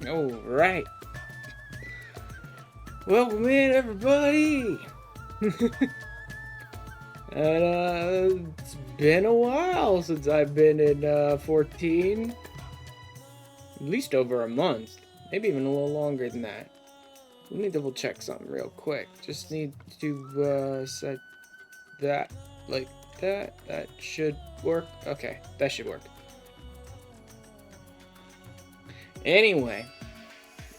Alright. Welcome in, everybody! And, it's been a while since I've been in, 14. At least over a month. Maybe even a little longer than that. Let me double check something real quick. Just need to, set that like that. That should work. Okay, that should work. Anyway.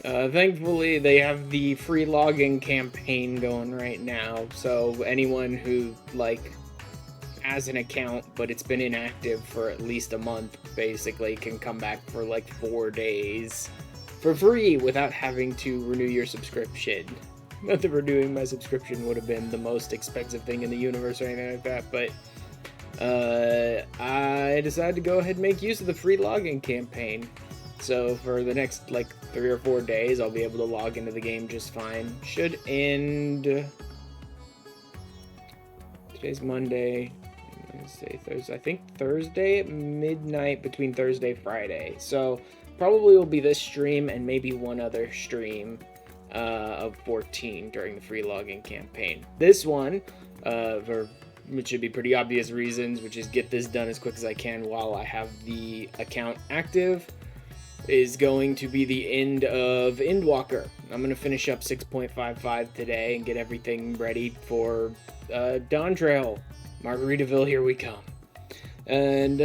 Thankfully, they have the free login campaign going right now, so anyone who, like, has an account, but it's been inactive for at least a month, basically, can come back for, like, 4 days for free without having to renew your subscription. Not that renewing my subscription would have been the most expensive thing in the universe or anything like that, but I decided to go ahead and make use of the free login campaign. So for the next, like, 3 or 4 days, I'll be able to log into the game just fine. Should end... Today's Monday, Wednesday, Thursday. I think Thursday at midnight between Thursday and Friday. So probably will be this stream and maybe one other stream of 14 during the free login campaign. This one, which should be pretty obvious reasons, which is get this done as quick as I can while I have the account active, is going to be the end of Endwalker. I'm going to finish up 6.55 today and get everything ready for Dawn Trail. Margaritaville, here we come. And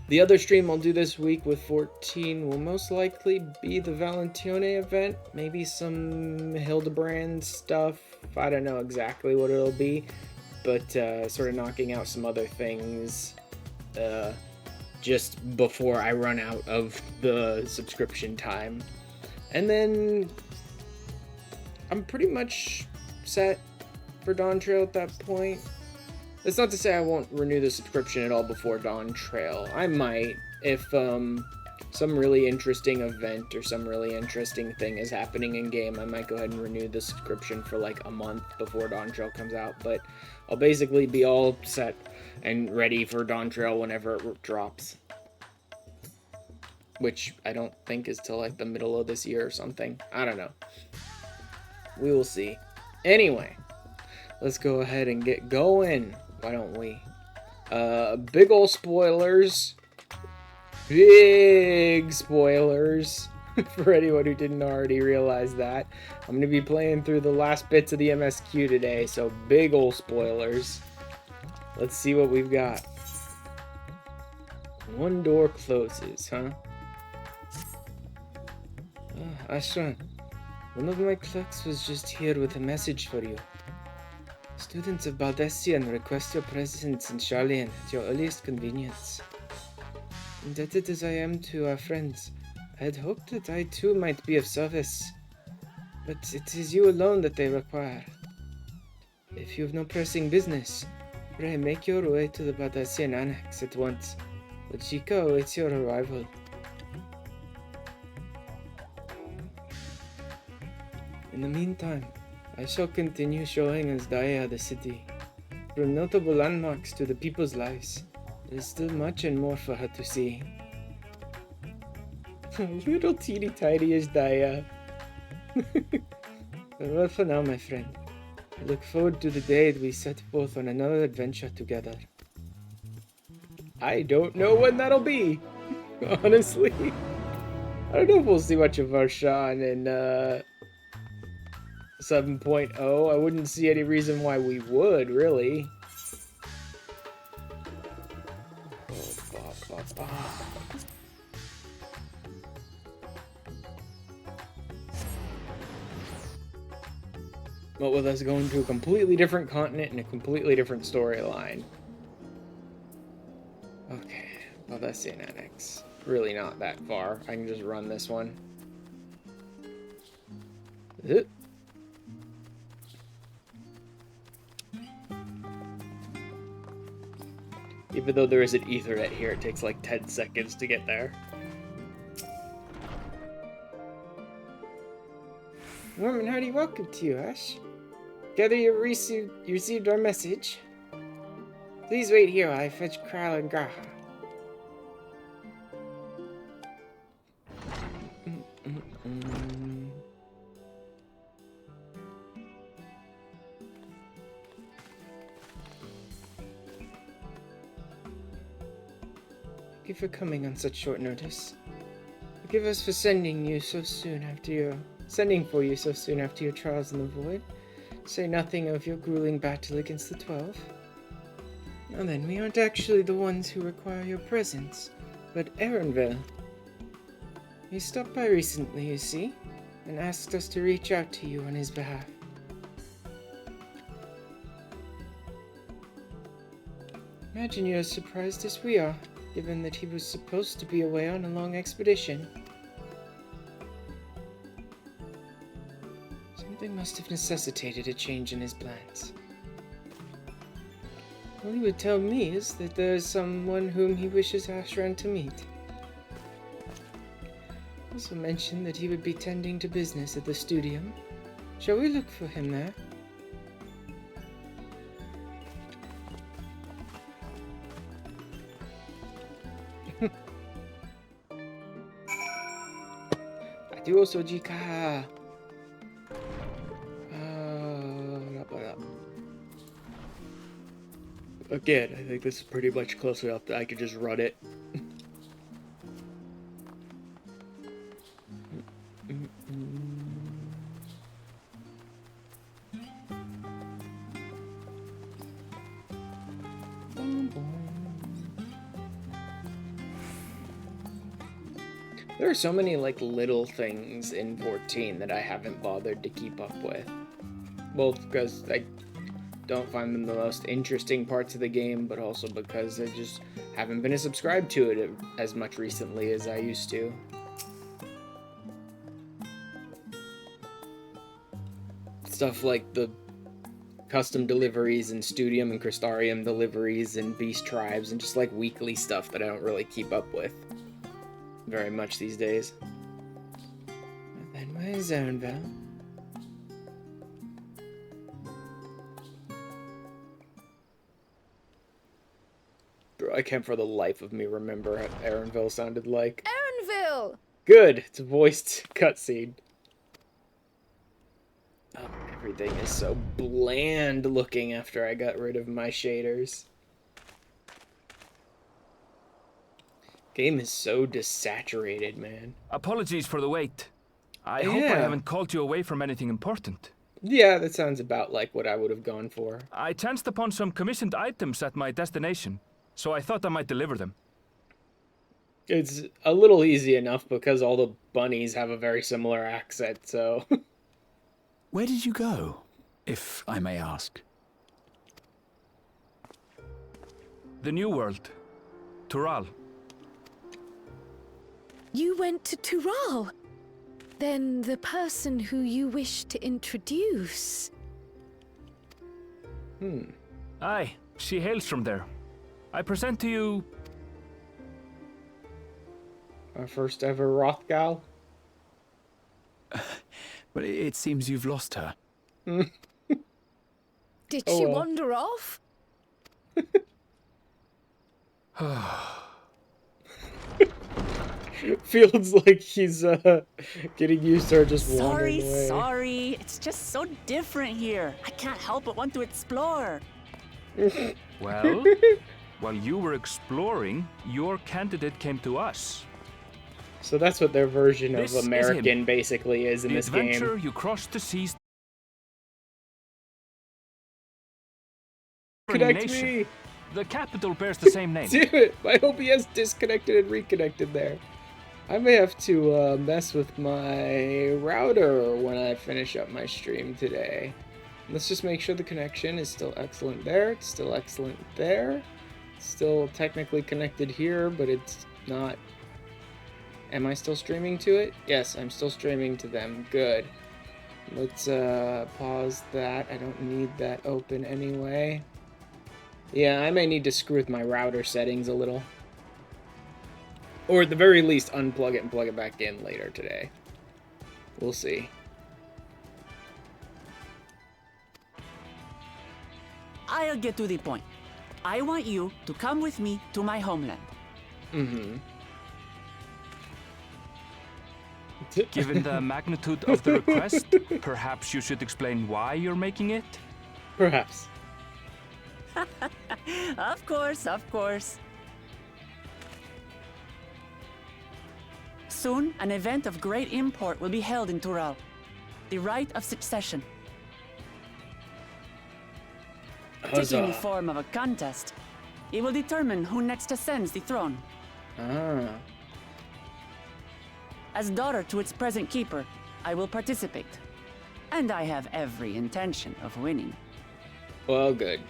the other stream I'll do this week with 14 will most likely be the Valentione event. Maybe some Hildebrand stuff. I don't know exactly what it'll be, but sort of knocking out some other things just before I run out of the subscription time. And then I'm pretty much set for Dawn Trail at that point. That's not to say I won't renew the subscription at all before Dawn Trail. I might, if some really interesting event or some really interesting thing is happening in game. I might go ahead and renew the subscription for like a month before Dawn Trail comes out, but I'll basically be all set and ready for Dawn Trail whenever it drops. Which I don't think is till like the middle of this year or something. I don't know. We will see. Anyway, let's go ahead and get going. Why don't we? Big ol' spoilers. Big spoilers. For anyone who didn't already realize that. I'm going to be playing through the last bits of the MSQ today, so big ol' spoilers. Let's see what we've got. One door closes, huh? Ashran, one of my clerks was just here with a message for you. Students of Baldessian request your presence in Charlian at your earliest convenience. Indebted as I am to our friends, I had hoped that I too might be of service, but it is you alone that they require. If you have no pressing business, pray make your way to the Baldessian Annex at once. The Chica awaits your arrival. In the meantime, I shall continue showing us Daya the city. From notable landmarks to the people's lives, there is still much and more for her to see. Little teeny tiny is Daya. Farewell for now, my friend. I look forward to the day that we set forth on another adventure together. I don't know when that'll be, honestly. I don't know if we'll see much of Varshan in 7.0. I wouldn't see any reason why we would, really. But with us going to a completely different continent and a completely different storyline. Okay, well that's the annex. Really not that far. I can just run this one. Even though there is an Ethernet here, it takes like 10 seconds to get there. Norman, hearty welcome to you, Ash. Gather you received our message. Please wait here while I fetch Kral and Graha. you for coming on such short notice. Forgive us for sending for you so soon after your trials in the void. Say nothing of your grueling battle against the 12. Now then, we aren't actually the ones who require your presence, but Erenville. He stopped by recently, you see, and asked us to reach out to you on his behalf. Imagine you're as surprised as we are, given that he was supposed to be away on a long expedition. Something must have necessitated a change in his plans. All he would tell me is that there is someone whom he wishes Ashran to meet. Also mentioned that he would be tending to business at the studium. Shall we look for him there? Adios, Ojika! Again, I think this is pretty much close enough that I could just run it. There are so many, like, little things in 14 that I haven't bothered to keep up with. Both because I don't find them the most interesting parts of the game, but also because I just haven't been subscribed to it as much recently as I used to. Stuff like the custom deliveries and Studium and Crystarium deliveries and Beast Tribes and just like weekly stuff that I don't really keep up with very much these days. And then where's Erenville? Bro, I can't for the life of me remember what Erenville sounded like. Erenville! Good! It's a voiced cutscene. Oh, everything is so bland looking after I got rid of my shaders. Game is so desaturated, man. Apologies for the wait. I hope I haven't called you away from anything important. Yeah, that sounds about like what I would have gone for. I chanced upon some commissioned items at my destination, so I thought I might deliver them. It's a little easy enough because all the bunnies have a very similar accent, so... Where did you go, if I may ask? The New World. Tural. You went to Tural? Then the person who you wish to introduce... Aye, she hails from there. I present to you... Our first ever Rothgal? But it seems you've lost her. Did she wander off? Feels like he's getting used to her just wandering away. Sorry. It's just so different here. I can't help but want to explore. Well, while you were exploring, your candidate came to us. So that's what their version of This is American him. basically is in The this adventure game. you crossed the seas. Connect Nation. me! The capital bears the same name. Damn it! My OBS disconnected and reconnected there. I may have to mess with my router when I finish up my stream today. Let's just make sure the connection is still excellent there. It's still excellent there. It's still technically connected here, but it's not. Am I still streaming to it? Yes, I'm still streaming to them. Good. Let's pause that. I don't need that open anyway. Yeah, I may need to screw with my router settings a little. Or at the very least, unplug it and plug it back in later today. We'll see. I'll get to the point. I want you to come with me to my homeland. Mm-hmm. Given the magnitude of the request, perhaps you should explain why you're making it? Perhaps. Of course, of course. Soon, an event of great import will be held in Tural. The Rite of Succession. Taking the form of a contest, it will determine who next ascends the throne. Ah. As daughter to its present keeper, I will participate. And I have every intention of winning. Well, good.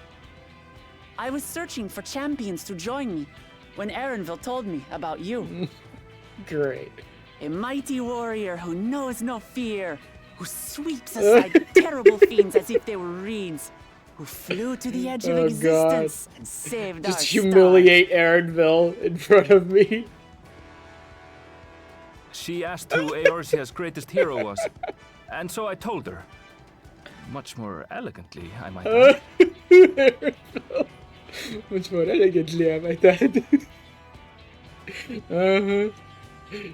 I was searching for champions to join me when Erenville told me about you. Great. A mighty warrior who knows no fear, who sweeps aside terrible fiends as if they were reeds, who flew to the edge of existence and saved our Just humiliate Erenville in front of me. She asked who Eorzea's greatest hero was, and so I told her. Much more elegantly, I might add. Much more elegantly, I might add.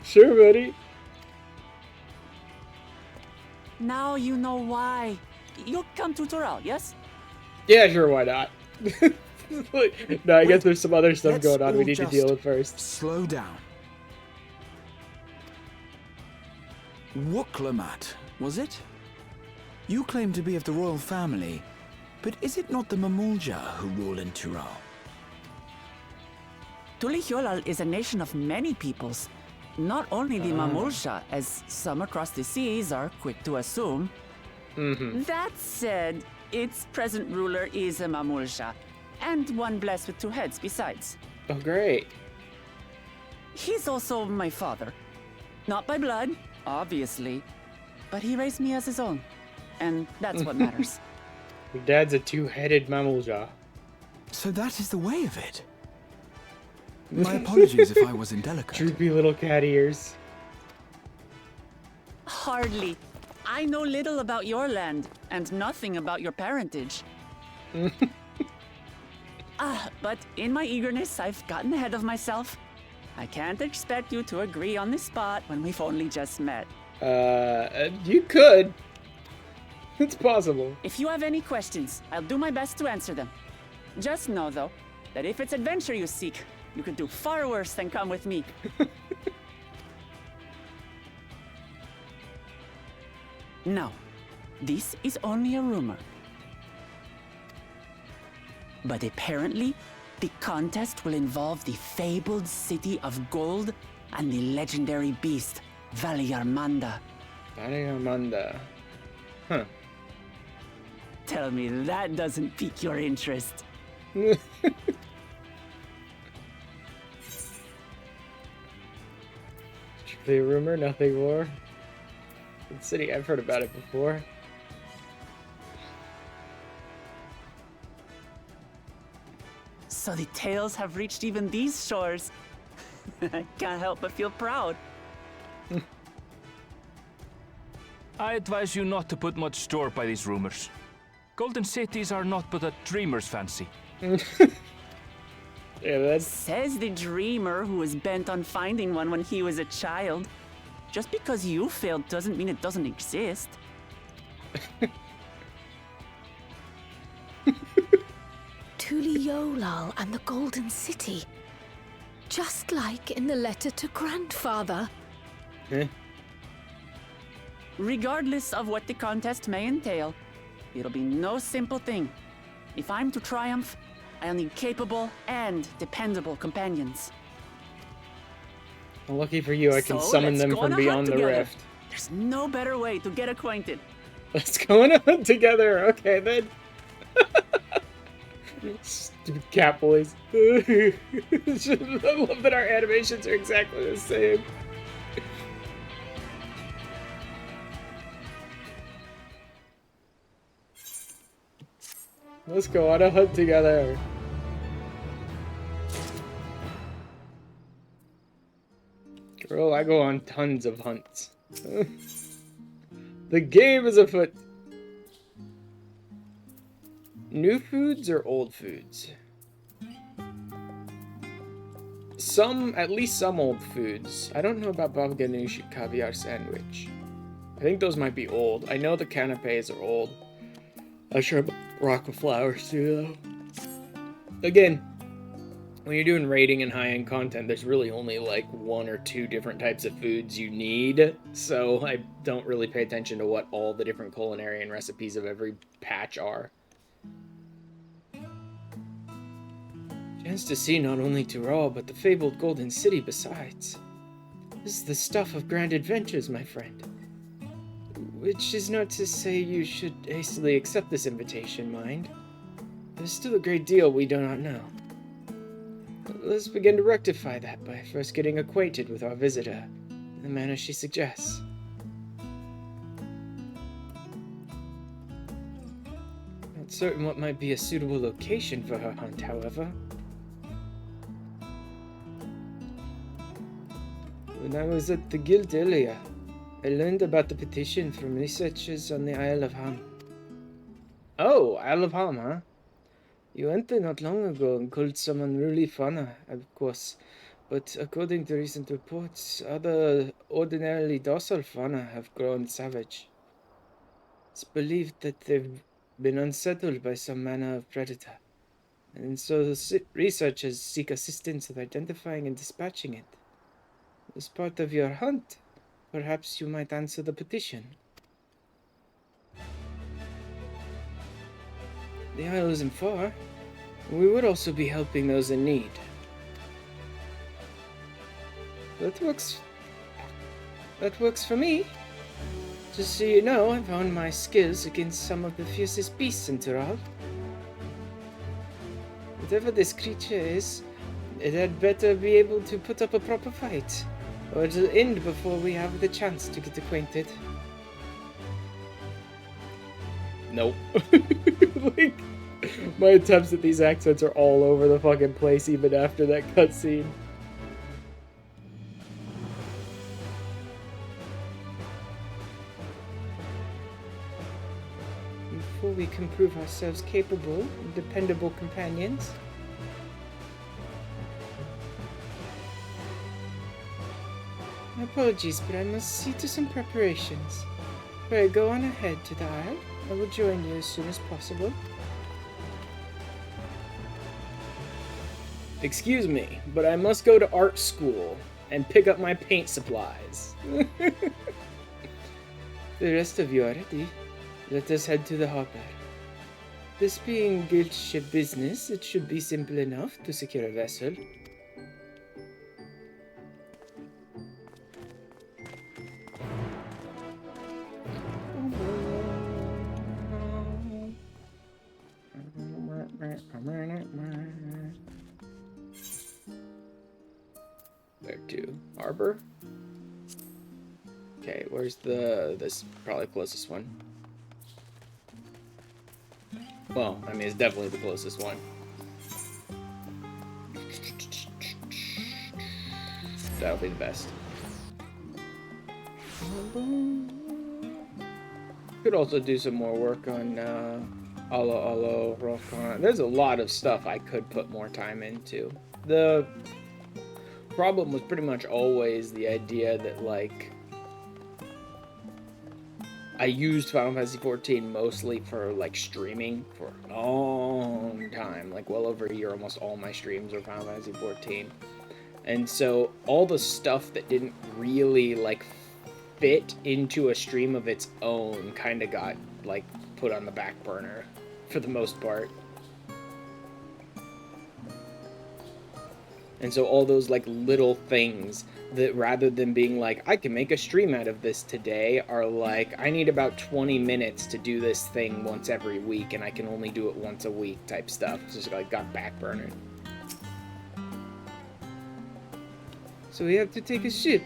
Sure, buddy. Now you know why. You'll come to Tural, yes? Yeah, sure, why not? No, I guess there's some other stuff Let's going on we all need to just deal with first. Slow down. Wuklamat, was it? You claim to be of the royal family, but is it not the Mamulja who rule in Tural? Tuliyollal is a nation of many peoples. Not only the Mamulsha, as some across the seas are quick to assume. That said, its present ruler is a Mamulsha, and one blessed with two heads besides. Oh, great. He's also my father. Not by blood, obviously, but he raised me as his own, and that's what matters. Your dad's a two-headed Mamulja. So that is the way of it. My apologies if I was indelicate. Droopy little cat ears. Hardly. I know little about your land, and nothing about your parentage. But in my eagerness, I've gotten ahead of myself. I can't expect you to agree on the spot when we've only just met. You could. It's possible. If you have any questions, I'll do my best to answer them. Just know, though, that if it's adventure you seek, you could do far worse than come with me. No, this is only a rumor. But apparently, the contest will involve the fabled city of gold and the legendary beast, Valyarmanda. Valyarmanda. Huh. Tell me that doesn't pique your interest. Strictly a rumor, nothing more. The city, I've heard about it before. So the tales have reached even these shores. I can't help but feel proud. I advise you not to put much store by these rumors. Golden cities are not but a dreamer's fancy. Yeah, that's... Says the dreamer who was bent on finding one when he was a child. Just because you failed doesn't mean it doesn't exist. Tuliyollal and the Golden City. Just like in the letter to Grandfather. Regardless of what the contest may entail, it'll be no simple thing. If I'm to triumph, I'll need capable and dependable companions. Well, lucky for you, I can So summon let's them go on from a beyond hunt the together. rift. There's no better way to get acquainted. Let's go on a hunt together. Okay, then. Stupid cat boys. I love that our animations are exactly the same. Let's go on a hunt together. Girl, I go on tons of hunts. The game is afoot. New foods or old foods? At least some old foods. I don't know about baba ganoush caviar sandwich. I think those might be old. I know the canapes are old. I'm sure about rock of flowers too, though. Again, when you're doing rating and high-end content, there's really only like 1 or 2 different types of foods you need. So I don't really pay attention to what all the different culinary and recipes of every patch are. Chance to see not only Tyrol, but the fabled Golden City besides. This is the stuff of grand adventures, my friend. Which is not to say you should hastily accept this invitation, mind. There's still a great deal we do not know. Let's begin to rectify that by first getting acquainted with our visitor, in the manner she suggests. Not certain what might be a suitable location for her hunt, however. When I was at the guild earlier, I learned about the petition from researchers on the Isle of Ham. Oh, Isle of Ham, huh? You went there not long ago and killed some unruly fauna, of course, but according to recent reports, other ordinarily docile fauna have grown savage. It's believed that they've been unsettled by some manner of predator, and so the researchers seek assistance in identifying and dispatching it. As part of your hunt, perhaps you might answer the petition. The isle isn't far. We would also be helping those in need. That works for me. Just so you know, I've honed my skills against some of the fiercest beasts in Tyrol. Whatever this creature is, it had better be able to put up a proper fight, or it'll end before we have the chance to get acquainted. Nope. Like, my attempts at these accents are all over the fucking place even after that cutscene. Before we can prove ourselves capable and dependable companions, my apologies, but I must see to some preparations. Pray go on ahead to the isle. I will join you as soon as possible. Excuse me, but I must go to art school and pick up my paint supplies. The rest of you are ready. Let us head to the harbor. This being guild ship business, it should be simple enough to secure a vessel. Where to? Harbor? Okay, where's this probably closest one? Well, I mean, it's definitely the closest one. That'll be the best. Could also do some more work on Alo Rokan. There's a lot of stuff I could put more time into. The problem was pretty much always the idea that, like, I used Final Fantasy XIV mostly for, like, streaming for a long time. Like, well over a year, almost all my streams were Final Fantasy XIV. And so, all the stuff that didn't really, like, fit into a stream of its own kind of got, like, put on the back burner for the most part. And so all those, like, little things that rather than being like, I can make a stream out of this today, are like, I need about 20 minutes to do this thing once every week, and I can only do it once a week type stuff. It's just, like, got backburnered. So we have to take a ship.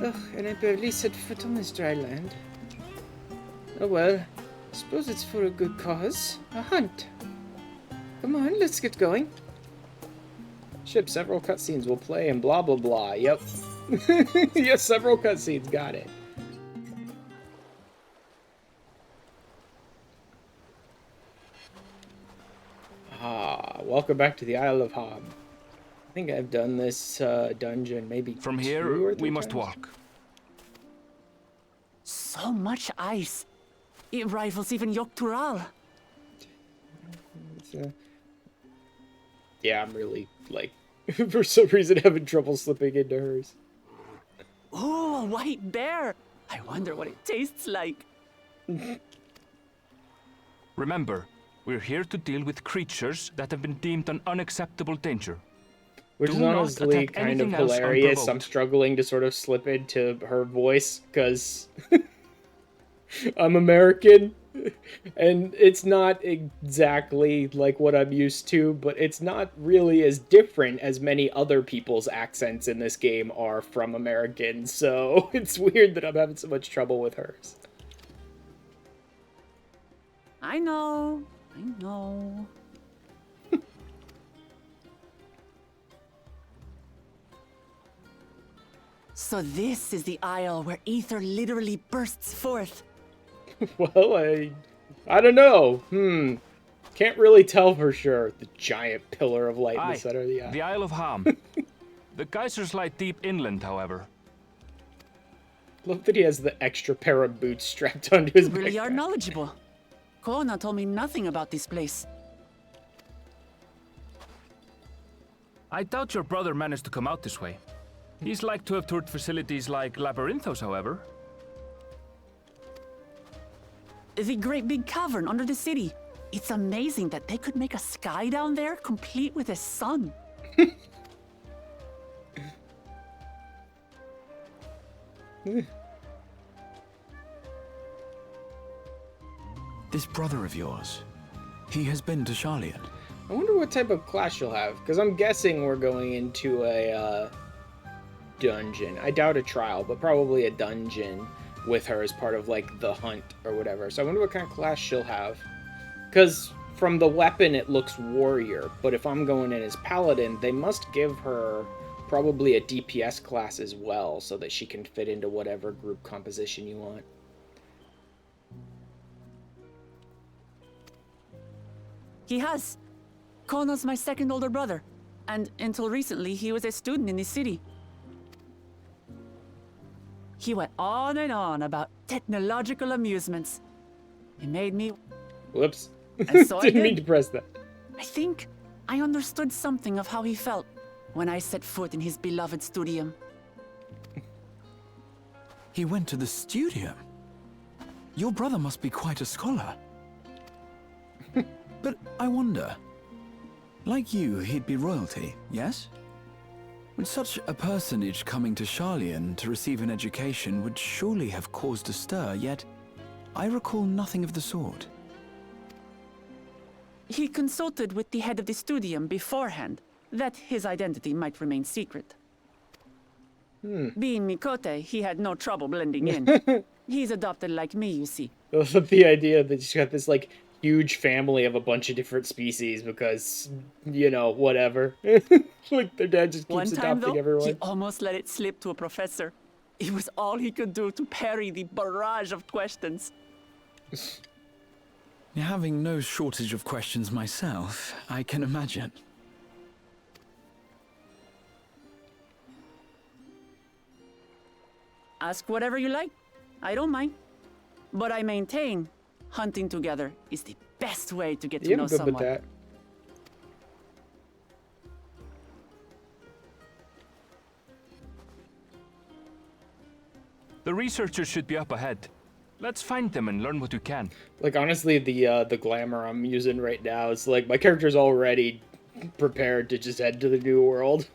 Ugh, and I barely set foot on this dry land. Oh well, I suppose it's for a good cause. A hunt. Come on, let's get going. Ship, several cutscenes will play and blah blah blah. Yep. Yes, several cutscenes. Got it. Ah, welcome back to the Isle of Ham. I think I've done this dungeon maybe From 2 here, or 3 we must times. walk. So much ice. It rivals even Yogg-Tural. Yeah, I'm really, like, for some reason having trouble slipping into hers. Oh, a white bear! I wonder what it tastes like. Remember, we're here to deal with creatures that have been deemed an unacceptable danger. Which Do is not honestly attack kind of anything else hilarious. I'm unprovoked. struggling to sort of slip into her voice, because I'm American, and it's not exactly like what I'm used to, but it's not really as different as many other people's accents in this game are from Americans, so it's weird that I'm having so much trouble with hers. I know. So this is the aisle where ether literally bursts forth. Well, I don't know. Can't really tell for sure. The giant pillar of light in the center of the eye. The Isle of Ham. The geysers lie deep inland, however. Love that he has the extra pair of boots strapped onto his You really are backpack. knowledgeable. Kona told me nothing about this place. I doubt your brother managed to come out this way. He's like to have toured facilities like Labyrinthos, however. The great big cavern under the city. It's amazing that they could make a sky down there complete with a sun. This brother of yours, he has been to Sharlayan. I wonder what type of class she'll have, because I'm guessing we're going into a dungeon. I doubt a trial, but probably a dungeon with her as part of, like, the hunt or whatever. So I wonder what kind of class she'll have. Because from the weapon, it looks warrior, but if I'm going in as paladin, they must give her probably a DPS class as well, so that she can fit into whatever group composition you want. He has. Kono's my second older brother, and until recently, he was a student in this city. He went on and on about technological amusements. It made me... Whoops. And so I Didn't did. mean to press that. I think I understood something of how he felt when I set foot in his beloved studium. He went to the studium. Your brother must be quite a scholar. But I wonder, like you, he'd be royalty, yes? With such a personage coming to Sharlayan to receive an education would surely have caused a stir, yet I recall nothing of the sort. He consulted with the head of the studium beforehand, that his identity might remain secret. Being Mikote, he had no trouble blending in. He's adopted like me, you see. I love the idea that she's got this, like, huge family of a bunch of different species because, you know, whatever. Like, their dad just One keeps time, adopting though, everyone. he almost let it slip to a professor. It was all he could do to parry the barrage of questions. Having no shortage of questions myself, I can imagine. Ask whatever you like. I don't mind. But I maintain hunting together is the best way to get to Yeah, know I'm good someone. with that. The researchers should be up ahead. Let's find them and learn what we can. Like, honestly, the glamour I'm using right now is like my character's already prepared to just head to the new world.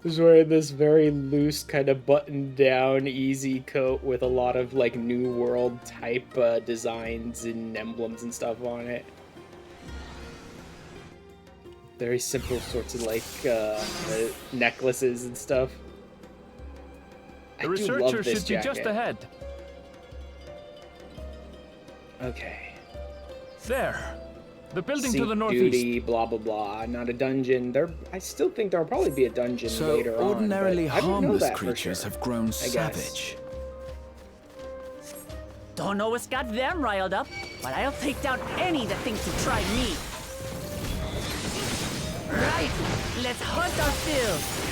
Just wearing this very loose, kind of buttoned down, easy coat with a lot of like new world type designs and emblems and stuff on it. Very simple sorts of like necklaces and stuff. The I do researchers love this should be just jacket. ahead. Okay. There. The building to Seat the northeast. duty, blah blah blah. Not a dungeon. I still think there'll probably be a dungeon So later on. ordinarily but I didn't know harmless that for creatures sure. have grown guess. savage. Don't know what's got them riled up, but I'll take down any that thinks to try me. Right, let's hunt our fill.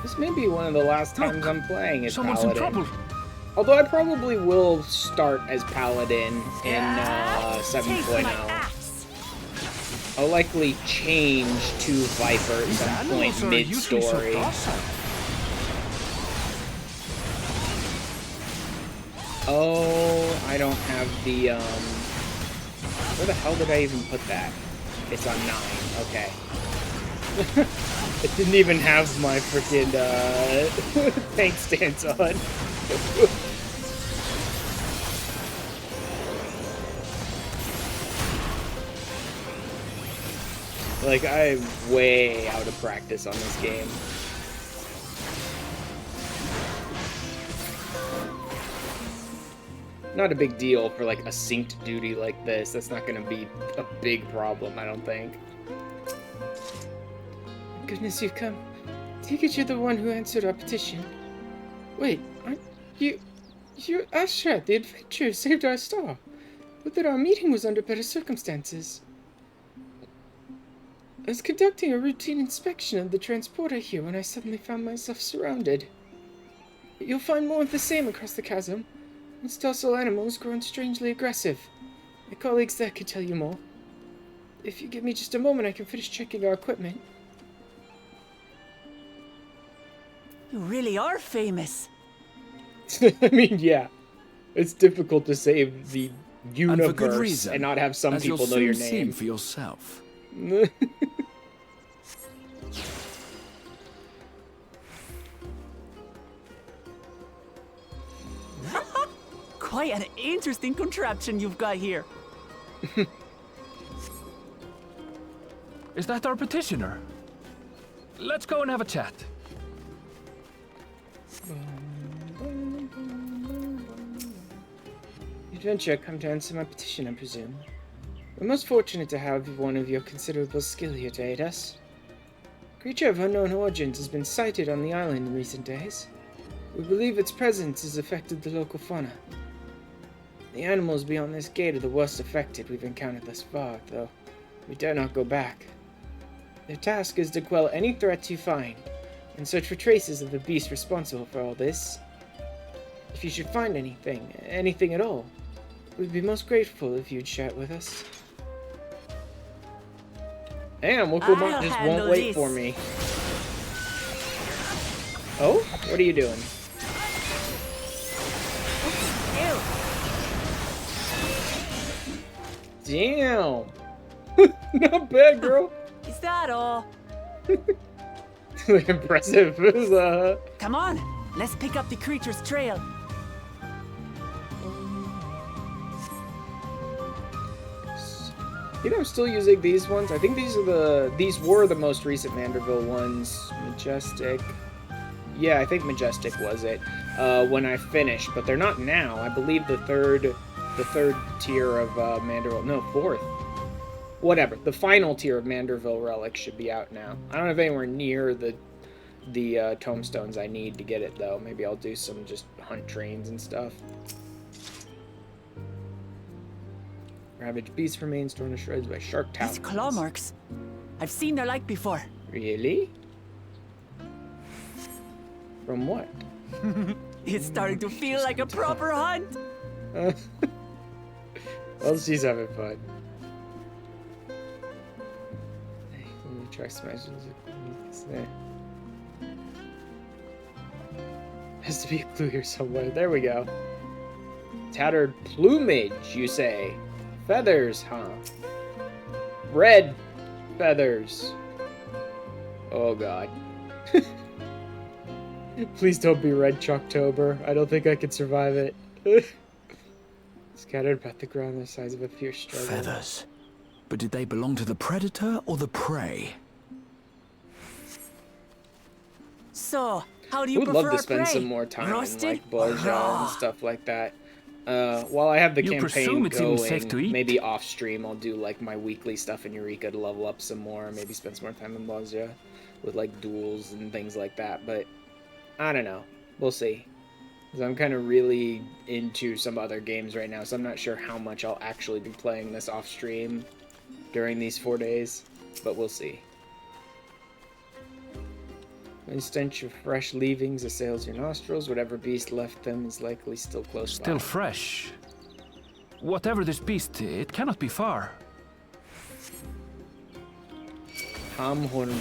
This may be one of the last times I'm playing as Someone's Paladin. in trouble. Although I probably will start as Paladin in 7.0. I'll likely change to Viper at some point mid-story. Oh, I don't have the, where the hell did I even put that? It's on 9, okay. It didn't even have my freaking, tank stance on. Like, I'm way out of practice on this game. Not a big deal for, like, a synced duty like this. That's not gonna be a big problem, I don't think. Goodness, you've come. Take it you're the one who answered our petition. Wait, aren't you... You're Ashrat, the adventurer who saved our star. But that our meeting was under better circumstances. I was conducting a routine inspection of the transporter here when I suddenly found myself surrounded. You'll find more of the same across the chasm. Once docile animals grown strangely aggressive. My colleagues there could tell you more. If you give me just a moment, I can finish checking our equipment. You really are famous. I mean, yeah. It's difficult to save the universe and, for good reason, and not have some as people you'll know your soon name. see for yourself. Quite an interesting contraption you've got here. Is that our petitioner? Let's go and have a chat. Adventure, come to answer my petition, I presume. We're most fortunate to have one of your considerable skill here to aid us. A creature of unknown origins has been sighted on the island in recent days. We believe its presence has affected the local fauna. The animals beyond this gate are the worst affected we've encountered thus far, though we dare not go back. Their task is to quell any threats you find, and search for traces of the beast responsible for all this. If you should find anything at all, we'd be most grateful if you'd share it with us. Damn, Wookiee just won't wait for me. Oh? What are you doing? Damn! Not bad, girl! Is that all? Impressive. Come on, let's pick up the creature's trail. You know, I'm still using these ones. I think these were the most recent Manderville ones. Majestic. Yeah, I think Majestic was it. When I finished, but they're not now. I believe the third tier of Manderville. No, fourth. Whatever. The final tier of Manderville relics should be out now. I don't have anywhere near the tomestones I need to get it though. Maybe I'll do some just hunt trains and stuff. Ravaged beast remains torn to shreds by shark talons. These claw marks. I've seen their like before. Really? From what? It's starting to feel like a proper hunt. Well, she's having fun. Hey, let me try smashes. Has to be a clue here somewhere. There we go. Tattered plumage, you say? Feathers, huh? Red feathers. Oh god. Please don't be Red Chalktober. I don't think I could survive it. Scattered about the ground the size of a fierce struggle. Feathers. But did they belong to the predator or the prey? So, how do you would prefer love to spend our prey? some more time Roasted in like or Boja raw? and stuff like that. While I have the You campaign presume it's even safe to going, eat? maybe off stream I'll do like my weekly stuff in Eureka to level up some more. Maybe spend some more time in Boja with like duels and things like that. But I don't know. We'll see. 'Cause I'm kind of really into some other games right now, so I'm not sure how much I'll actually be playing this off stream during these 4 days. But we'll see. When stench of fresh leavings assails your nostrils, whatever beast left them is likely still close by. Still fresh. Whatever this beast, it cannot be far. Ham Hornbill.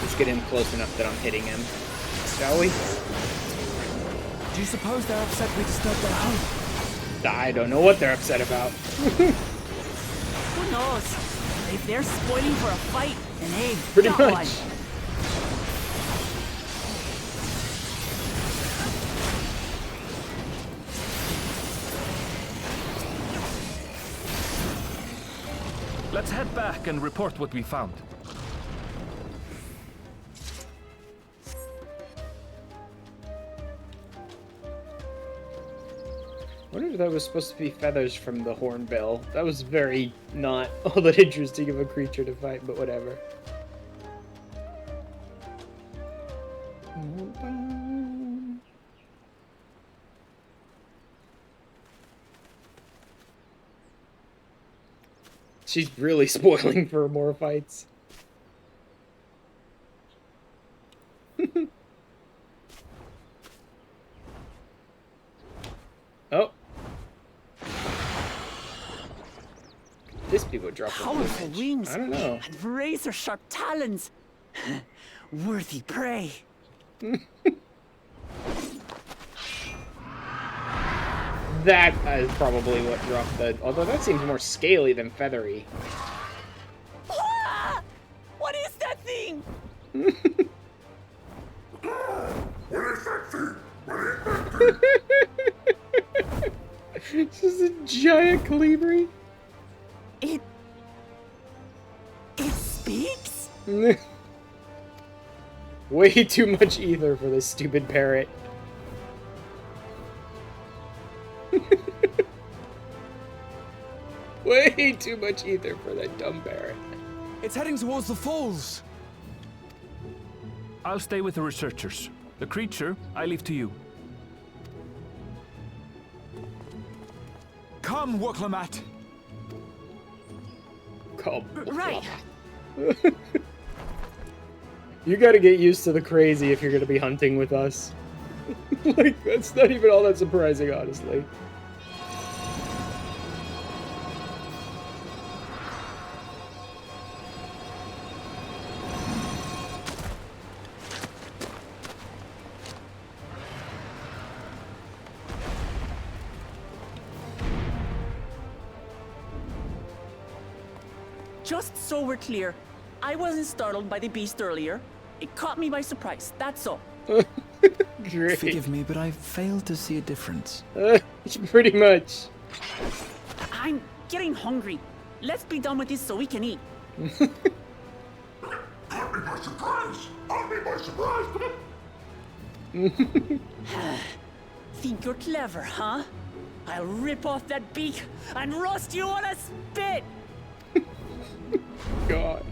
Let's get him close enough that I'm hitting him. Shall we? Do you suppose they're upset we disturbed their home? I don't know what they're upset about. Who knows? If they're spoiling for a fight, then hey, Pretty got much. one. Let's head back and report what we found. I wonder if that was supposed to be feathers from the hornbill. That was very not all that interesting of a creature to fight, but whatever. She's really spoiling for more fights. Oh. This people drop Powerful wings. I don't know. And razor-sharp talons. Worthy prey. That is probably what dropped the... Although that seems more scaly than feathery. Ah! What is that thing? It's just a giant colibri. It speaks? Way too much ether for this stupid parrot. Way too much ether for that dumb parrot. It's heading towards the falls. I'll stay with the researchers. The creature, I leave to you. Come, Woklamat. Come. Right. You gotta get used to the crazy if you're gonna be hunting with us. Like, that's not even all that surprising, honestly. Just so we're clear, I wasn't startled by the beast earlier. It caught me by surprise, that's all. Great. Forgive me, but I failed to see a difference. Pretty much. I'm getting hungry. Let's be done with this so we can eat. Caught me by surprise! Caught me by surprise! Think you're clever, huh? I'll rip off that beak and roast you on a spit! God.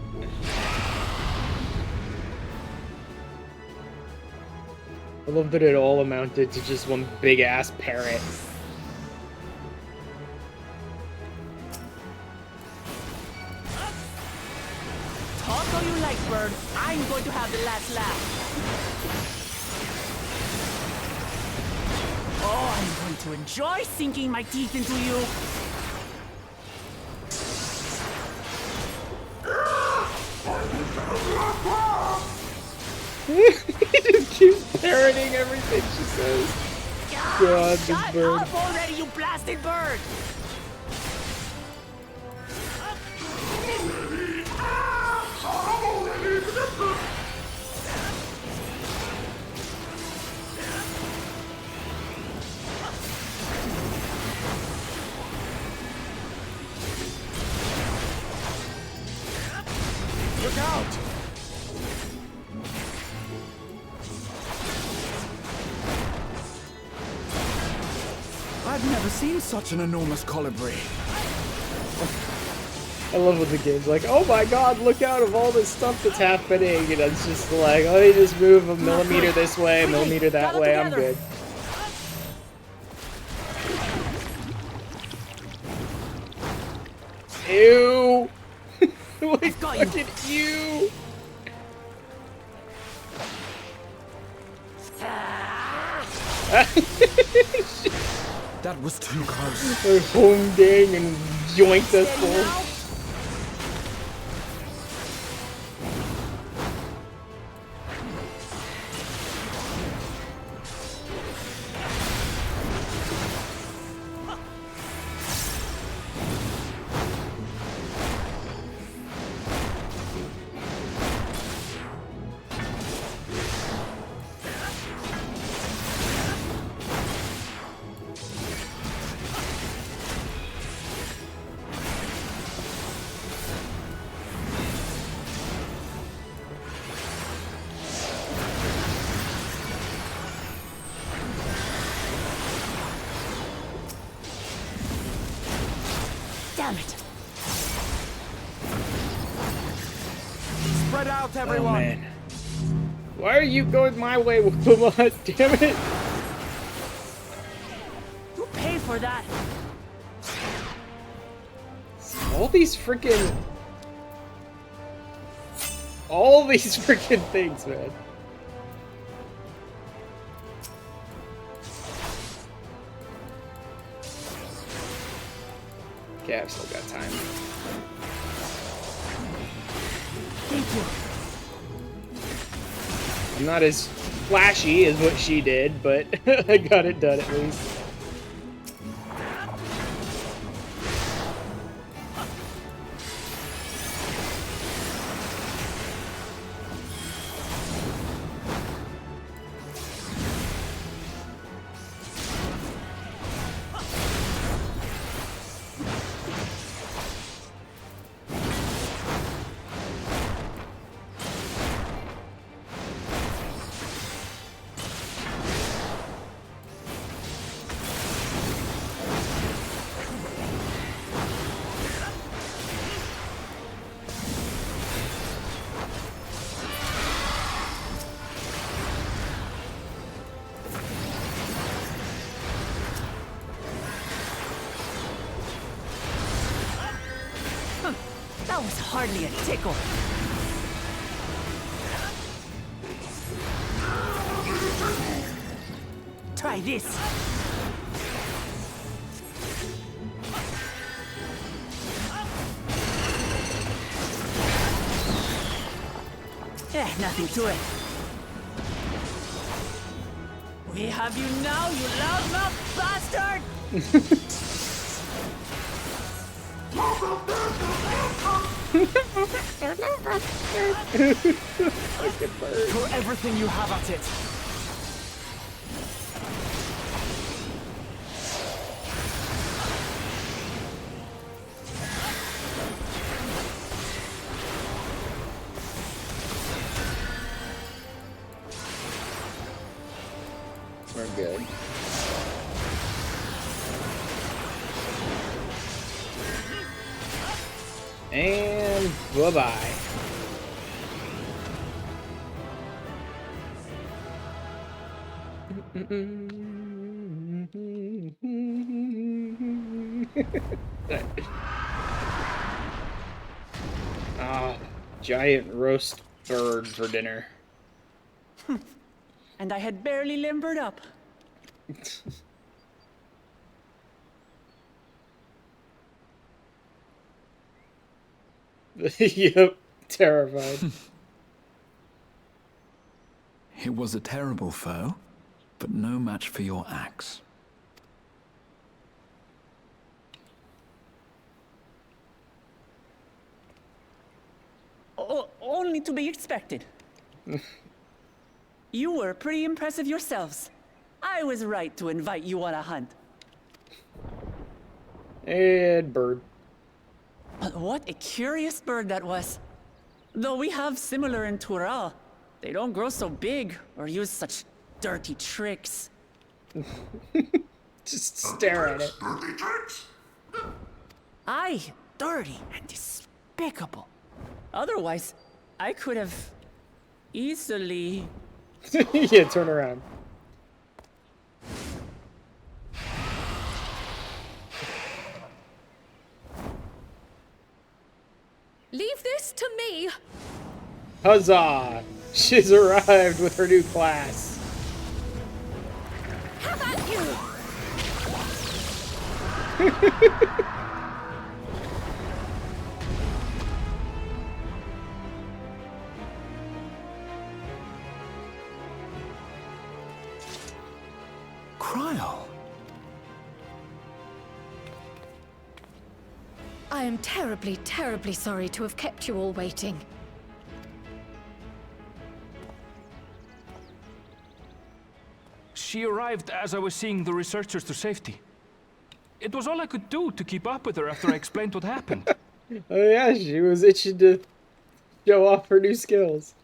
I love that it all amounted to just one big ass parrot. Talk all you like, bird. I'm going to have the last laugh. Oh, I'm going to enjoy sinking my teeth into you. He just keeps parroting everything she says. God, this Shut bird. up already, you blasted bird! Look out! I've never seen such an enormous colibri. I love when the game's like, oh my god, look out of all this stuff that's happening. And it's just like, let me just move a millimeter this way, a millimeter that way, I'm good. Ew. Like, got you. fucking ew. That was too close. They're home dang and yoinked us Steady full. now. Damn it. Spread out, Oh everyone. man. Why are you going my way, Wilma? Damn it. You paid for that. All these freaking things, man. Okay, I've still got time. Thank you. I'm not as flashy as what she did, but I got it done at least. That was hardly a tickle. Try this. Nothing to it. We have you now, you loudmouth bastard! Throw everything you have at it. We're good. And bye-bye. Ah, giant roast bird for dinner. And I had barely limbered up. Yep, terrified. It was a terrible foe, but no match for your axe. Only to be expected. You were pretty impressive yourselves. I was right to invite you on a hunt. And bird. But what a curious bird that was. Though we have similar in Tural, they don't grow so big or use such dirty tricks. Just stare at it. Dirty tricks? Aye, dirty and despicable. Otherwise, I could have easily... Yeah, turn around. this to me! Huzzah! She's arrived with her new class. Have at you! Kryl. I am terribly, terribly sorry to have kept you all waiting. She arrived as I was seeing the researchers to safety. It was all I could do to keep up with her after I explained what happened. Oh yeah, she was itching to show off her new skills.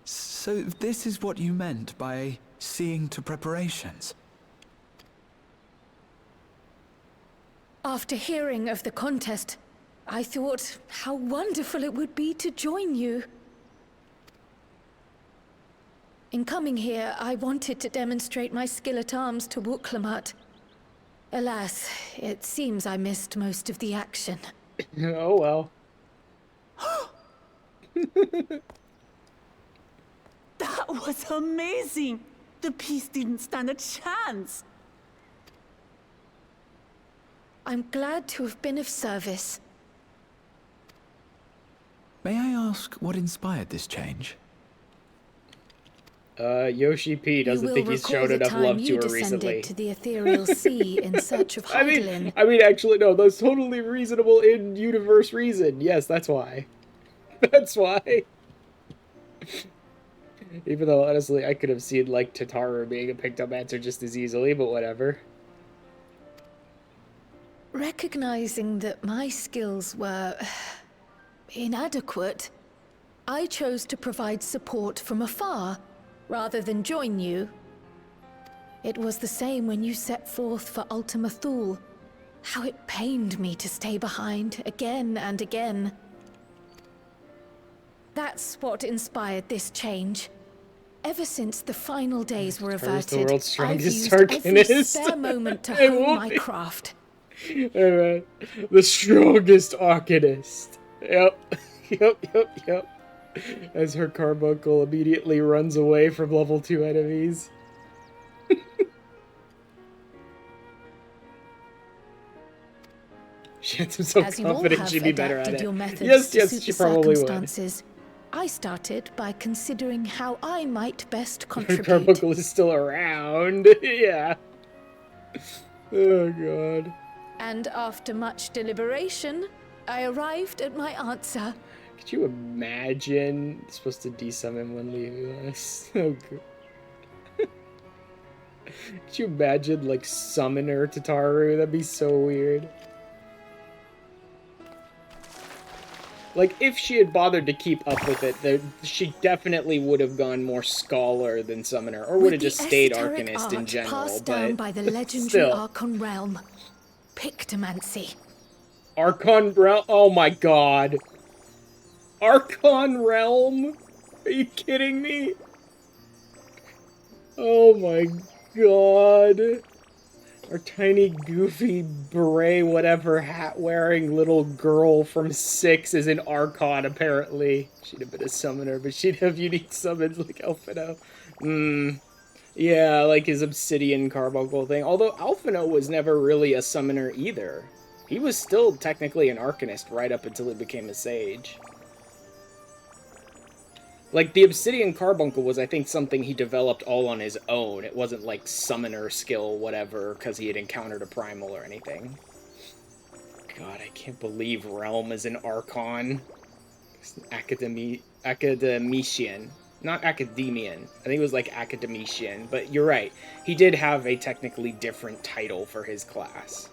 So this is what you meant by seeing to preparations? After hearing of the contest, I thought how wonderful it would be to join you. In coming here, I wanted to demonstrate my skill at arms to Wuklamut. Alas, it seems I missed most of the action. Oh well. That was amazing! The piece didn't stand a chance! I'm glad to have been of service. May I ask what inspired this change? Yoshi P doesn't think he's shown enough love to her recently. To the ethereal sea in search of Hydaelyn. I mean, actually, no, that's totally reasonable in-universe reason. Yes, that's why. That's why. Even though, honestly, I could have seen, like, Tataru being a picked-up answer just as easily, but whatever. Recognizing that my skills were inadequate, I chose to provide support from afar, rather than join you. It was the same when you set forth for Ultima Thule. How it pained me to stay behind, again and again. That's what inspired this change. Ever since the final days were averted, the world's I've strongest used every arcanist. spare moment to It hone will my be. craft. Alright. The strongest arcanist. Yep. Yep. As her carbuncle immediately runs away from level 2 enemies. Shit, I'm so As you all confident have she'd be better at adapted it. your methods Yes, to suit she the probably would. circumstances, I started by considering how I might best Her contribute. carbuncle is still around. Yeah. Oh god. And after much deliberation, I arrived at my answer. Could you imagine? It's supposed to desummon one leaving us. Oh god. Could you imagine, like, summoner Tataru? That'd be so weird. Like, if she had bothered to keep up with it, she definitely would have gone more scholar than summoner, or would have just stayed arcanist in general. Passed down by the legendary still. Archon realm, Pictomancy. Archon realm? Oh my god. Archon realm? Are you kidding me? Oh my god. Our tiny, goofy, beret, whatever, hat-wearing little girl from 6 is an Archon, apparently. She'd have been a summoner, but she'd have unique summons like Alphino. Yeah, like his obsidian carbuncle thing. Although Alphino was never really a summoner either. He was still technically an arcanist right up until he became a sage. Like, the obsidian carbuncle was, I think, something he developed all on his own. It wasn't, like, summoner skill, whatever, because he had encountered a primal or anything. God, I can't believe Realm is an Archon. It's an academician. Not academian. I think it was, like, academician. But you're right. He did have a technically different title for his class.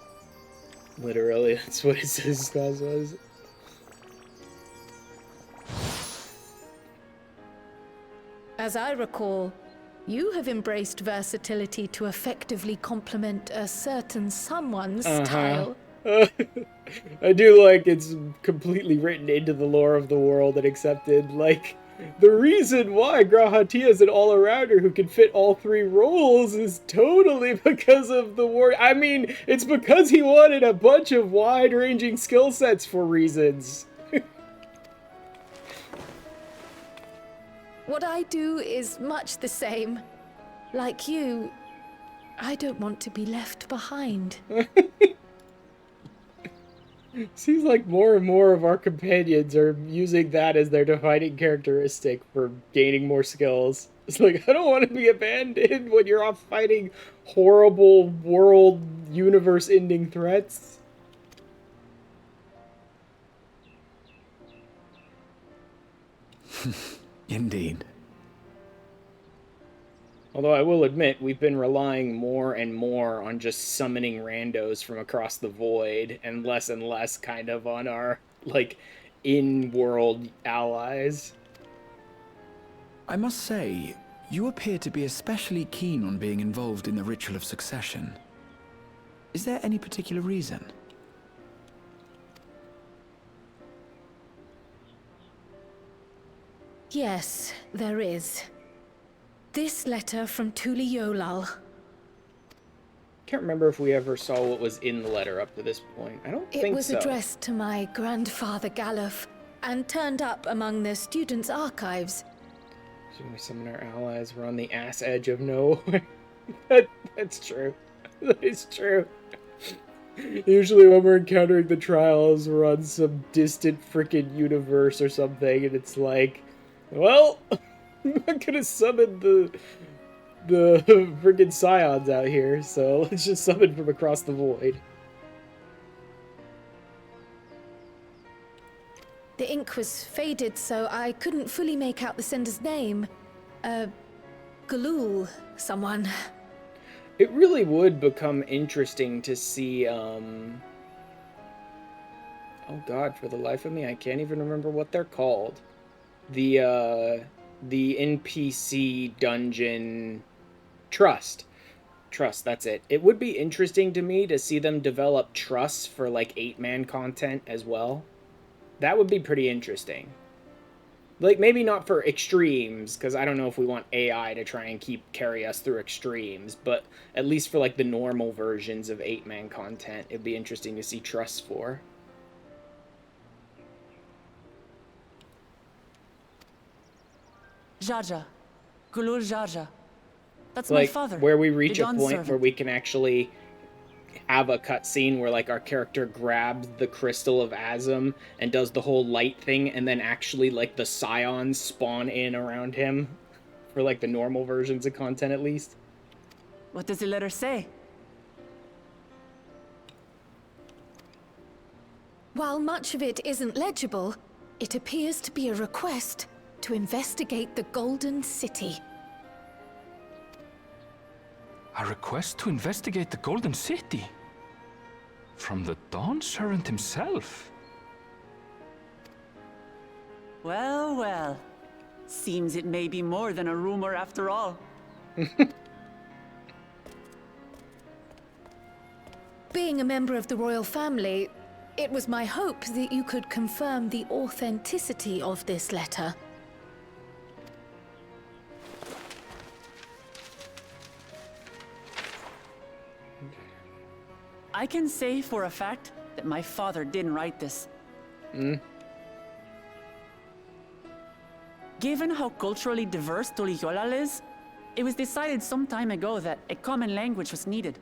Literally, that's what his class was. As I recall, you have embraced versatility to effectively complement a certain someone's style. I do like it's completely written into the lore of the world and accepted. Like, The reason why Grahatia is an all-arounder who can fit all 3 roles is totally because of the war. I mean, it's because he wanted a bunch of wide-ranging skill sets for reasons. What I do is much the same. Like you, I don't want to be left behind. Seems like more and more of our companions are using that as their defining characteristic for gaining more skills. It's like, I don't want to be abandoned when you're off fighting horrible world universe-ending threats. Indeed. Although I will admit, we've been relying more and more on just summoning randos from across the void, and less kind of on our, like, in-world allies. I must say, you appear to be especially keen on being involved in the ritual of succession. Is there any particular reason? Yes, there is. This letter from Tuliyollal. Can't remember if we ever saw what was in the letter up to this point. I don't think so. It was addressed to my grandfather Galuf and turned up among the students' archives. Should we summon our allies? We're on the ass edge of nowhere. That's true. That is true. Usually when we're encountering the trials, we're on some distant frickin' universe or something, and it's like, well, I'm not gonna summon the friggin' scions out here, so let's just summon from across the void. The ink was faded, so I couldn't fully make out the sender's name. Galul, someone. It really would become interesting to see, oh god, for the life of me, I can't even remember what they're called. The NPC dungeon trust, that's it. It would be interesting to me to see them develop trusts for like 8-man content as well. That would be pretty interesting. Like, maybe not for extremes, because I don't know if we want AI to try and carry us through extremes, but at least for like the normal versions of 8-man content, it'd be interesting to see trusts for. Jaja. Gulul Jaja. That's Like, my father. where we reach the a Dawn point servant. where we can actually have a cutscene where, like, our character grabs the Crystal of Azum and does the whole light thing, and then actually, like, the Scions spawn in around him for, like, the normal versions of content, at least. What does the letter say? While much of it isn't legible, it appears to be a request to investigate the Golden City. A request to investigate the Golden City? From the Dawn Servant himself? Well, well. Seems it may be more than a rumor after all. Being a member of the royal family, it was my hope that you could confirm the authenticity of this letter. I can say for a fact that my father didn't write this. Given how culturally diverse Tuliyollal is, it was decided some time ago that a common language was needed.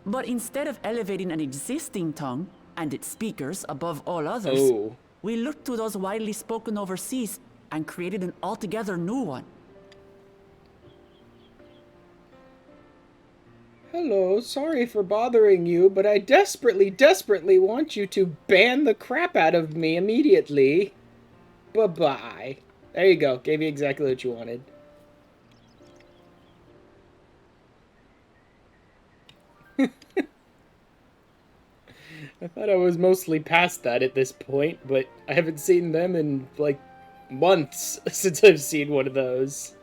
But instead of elevating an existing tongue and its speakers above all others, we looked to those widely spoken overseas and created an altogether new one. Hello, sorry for bothering you, but I desperately, desperately want you to ban the crap out of me immediately. Bye-bye. There you go. Gave you exactly what you wanted. I thought I was mostly past that at this point, but I haven't seen them in, like, months since I've seen one of those.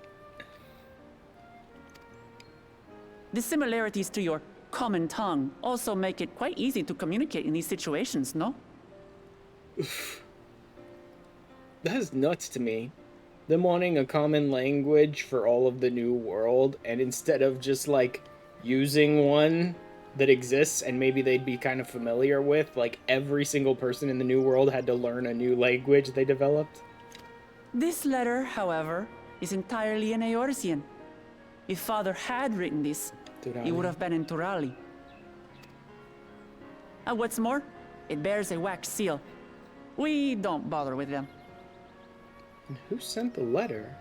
The similarities to your common tongue also make it quite easy to communicate in these situations, no? That is nuts to me. them wanting a common language for all of the new world, and instead of just like using one that exists and maybe they'd be kind of familiar with, like every single person in the new world had to learn a new language they developed. This letter, however, is entirely in Eorzean. If Father had written this, it would have been in Turali. And what's more, it bears a wax seal. We don't bother with them. And who sent the letter?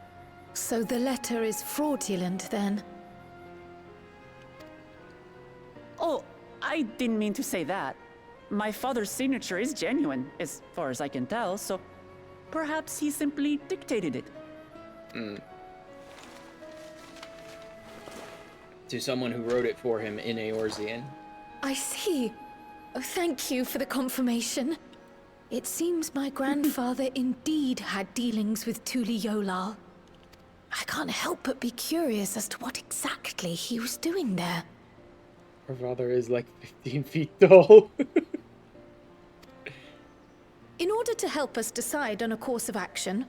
So the letter is fraudulent, then? Oh, I didn't mean to say that. My father's signature is genuine, as far as I can tell, so perhaps he simply dictated it. To someone who wrote it for him in Eorzean. I see. Oh, thank you for the confirmation. It seems my grandfather indeed had dealings with Tuliyollal. I can't help but be curious as to what exactly he was doing there. Her father is like 15 feet tall. In order to help us decide on a course of action,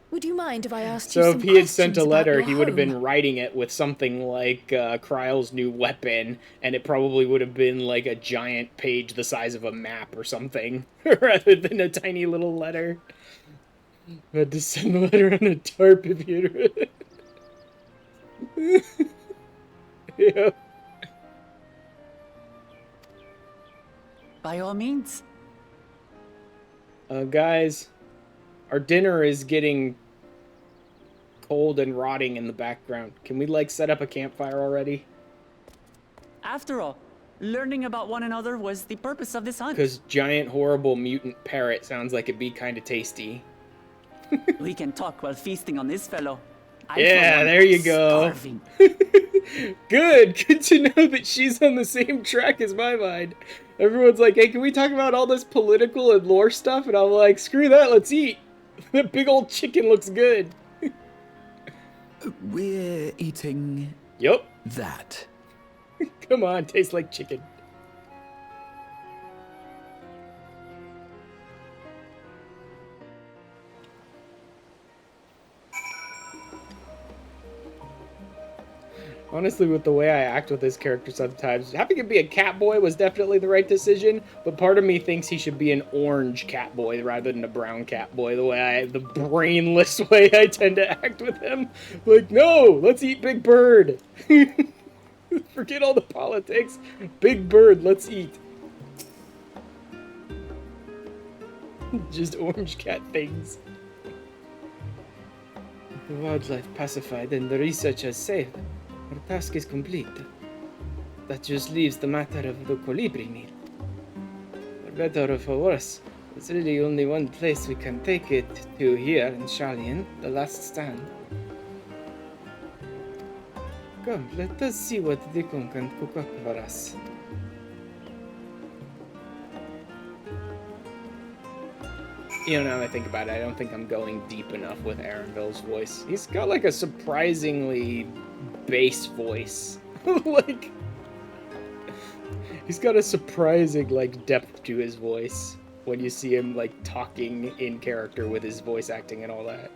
would you mind if I asked So you if some he had sent a questions about letter, your he would have been home? writing it with something like Kryle's new weapon, and it probably would have been like a giant page the size of a map or something, rather than a tiny little letter. I had to send the letter on a tarp if you'd... Yeah. By all means. Guys, our dinner is getting cold and rotting in the background. Can we, like, set up a campfire already? After all, learning about one another was the purpose of this hunt. Because giant, horrible mutant parrot sounds like it'd be kind of tasty. We can talk while feasting on this fellow. Yeah, there you go. Starving. Good to know that she's on the same track as my mind. Everyone's like, hey, can we talk about all this political and lore stuff? And I'm like, screw that, let's eat. That big old chicken looks good. We're eating Yup. that. Come on, tastes like chicken. Honestly, with the way I act with this character sometimes, having him be a cat boy was definitely the right decision, but part of me thinks he should be an orange cat boy rather than a brown cat boy, the brainless way I tend to act with him. Like, no, let's eat Big Bird. Forget all the politics. Big Bird, let's eat. Just orange cat things. The wildlife pacified and the researchers saved. Our task is complete. That just leaves the matter of the colibri meal. For better or for worse, there's really only one place we can take it to here in Shalien, the last stand. Come, let us see what Dickon can cook up for us. You know, now that I think about it, I don't think I'm going deep enough with Arenville's voice. He's got like a surprisingly bass voice. Like, he's got a surprising like depth to his voice when you see him like talking in character with his voice acting and all that.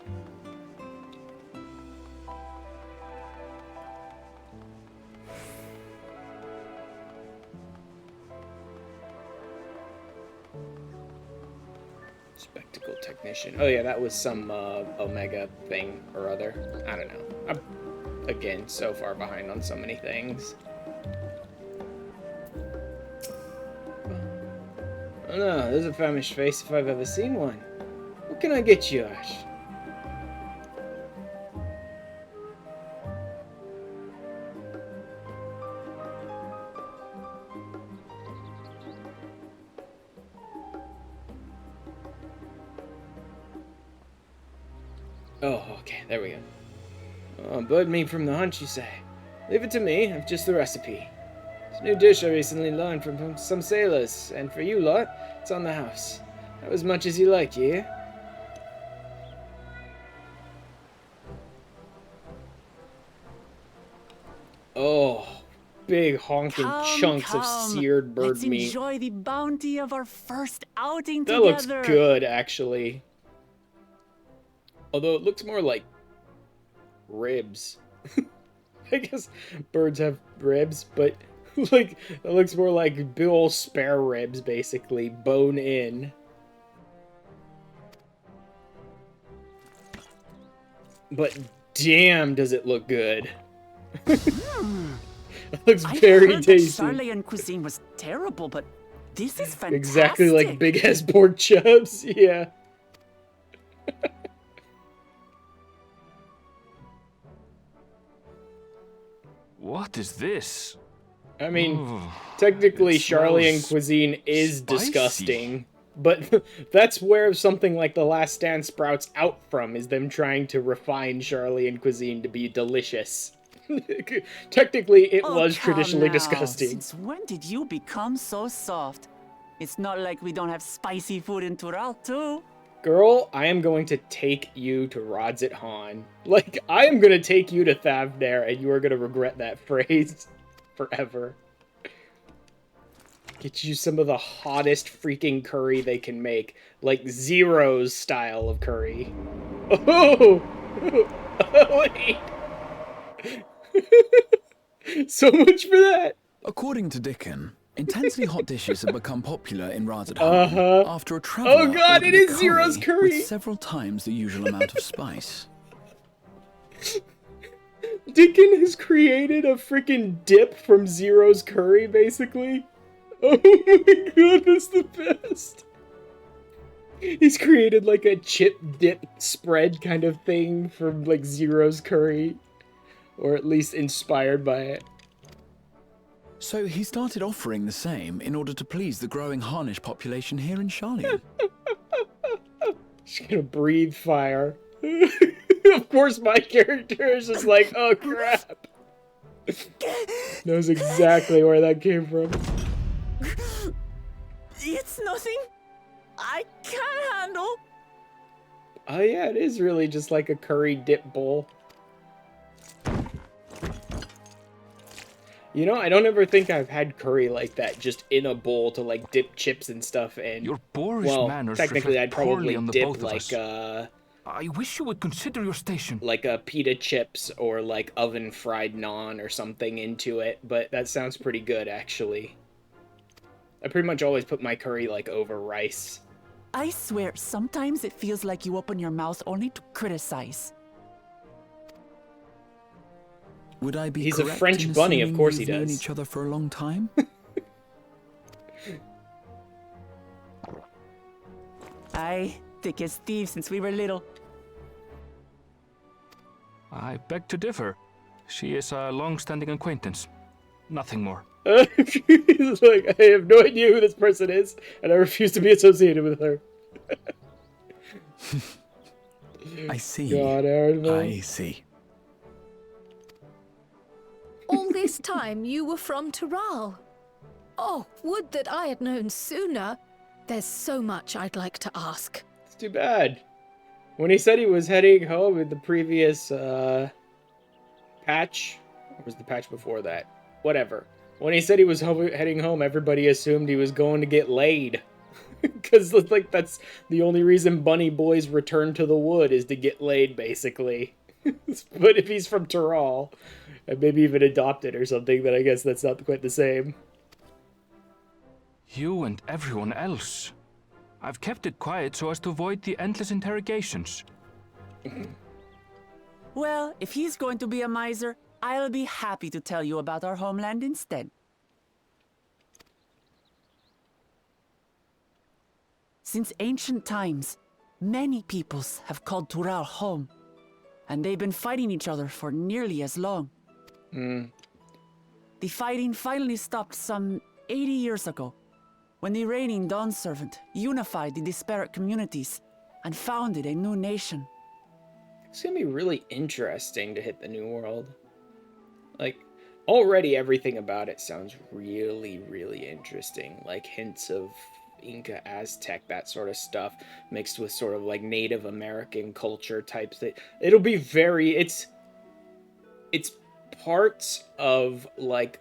Spectacle technician. Oh yeah, that was some Omega thing or other. I don't know. I'm, again, so far behind on so many things. Oh no, there's a famished face if I've ever seen one. What can I get you, Ash? Oh, okay, there we go. Oh, bird meat from the hunt, you say? Leave it to me, I've just the recipe. It's a new dish I recently learned from some sailors, and for you lot, it's on the house. Have as much as you like, yeah? Oh, big honking chunks of seared bird Let's meat. Enjoy the bounty of our first outing That together. looks good, actually. Although it looks more like ribs. I guess birds have ribs, but like it looks more like big ol' spare ribs, basically, bone in. But damn, does it look good. It looks very I heard tasty. that Charlian cuisine was terrible, but this is fantastic. Exactly like big ass pork chops, yeah. What is this? I mean, Ooh, technically it Charlian smells cuisine is spicy. disgusting. But that's where something like The Last Stand sprouts out from, is them trying to refine Charlian cuisine to be delicious. Technically, it was come traditionally now. disgusting. Since when did you become so soft? It's not like we don't have spicy food in Tural, too. Girl, I am going to take you to Rods at Han. Like, I am going to take you to Thavnair, and you are going to regret that phrase forever. Get you some of the hottest freaking curry they can make. Like, Zero's style of curry. Oh! Wait! So much for that! According to Dickon, intensely hot dishes have become popular in Margaritaville after a traveler Oh god, ordered it a is Zero's curry! with several times the usual amount of spice. Dickon has created a freaking dip from Zero's curry, basically. Oh my god, that's the best! He's created like a chip dip spread kind of thing from like Zero's curry. Or at least inspired by it. So he started offering the same in order to please the growing Harnish population here in Charlian. She's gonna breathe fire. Of course my character is just like, oh crap. Knows exactly where that came from. It's nothing I can't handle. Oh yeah, it is really just like a curry dip bowl. You know, I don't ever think I've had curry like that, just in a bowl to like dip chips and stuff in. Your boorish Well, manners technically reflect I'd probably poorly on the dip both of us. I wish you would consider your station. like a pita chips or like oven fried naan or something into it, but that sounds pretty good actually. I pretty much always put my curry like over rice. I swear, sometimes it feels like you open your mouth only to criticize. Would I be He's a correct French in bunny, of assuming course you've he known does. each other for a long time? I thick as thieves since we were little. I beg to differ. She is a long-standing acquaintance. Nothing more. He's like, I have no idea who this person is, and I refuse to be associated with her. I see. God, Aaronville. I see. All this time you were from Tural. Oh, would that I had known sooner. There's so much I'd like to ask. It's too bad. When he said he was heading home in the previous, patch, or was the patch before that? Whatever. When he said he was heading home, everybody assumed he was going to get laid. Because, like, that's the only reason bunny boys return to the wood, is to get laid, basically. But if he's from Tural, and maybe even adopted or something, then I guess that's not quite the same. You and everyone else. I've kept it quiet so as to avoid the endless interrogations. Well, if he's going to be a miser, I'll be happy to tell you about our homeland instead. Since ancient times, many peoples have called Tural home, and they've been fighting each other for nearly as long. The fighting finally stopped some 80 years ago, when the reigning Dawn Servant unified the disparate communities and founded a new nation. It's gonna be really interesting to hit the New World. Like, already everything about it sounds really, really interesting. Like, hints of Inca, Aztec, that sort of stuff, mixed with sort of like Native American culture types. It'll be very, it's parts of like,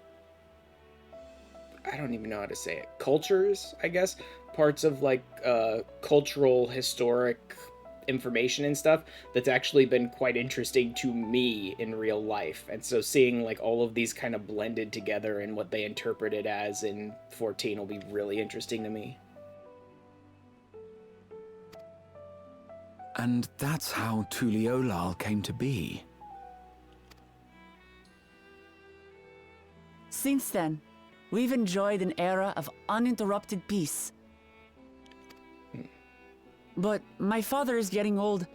I don't even know how to say it, cultures, I guess, parts of like cultural, historic information and stuff that's actually been quite interesting to me in real life. And so seeing like all of these kind of blended together and what they interpret it as in 14 will be really interesting to me. And that's how Tuliyollal came to be. Since then, we've enjoyed an era of uninterrupted peace. But my father is getting old,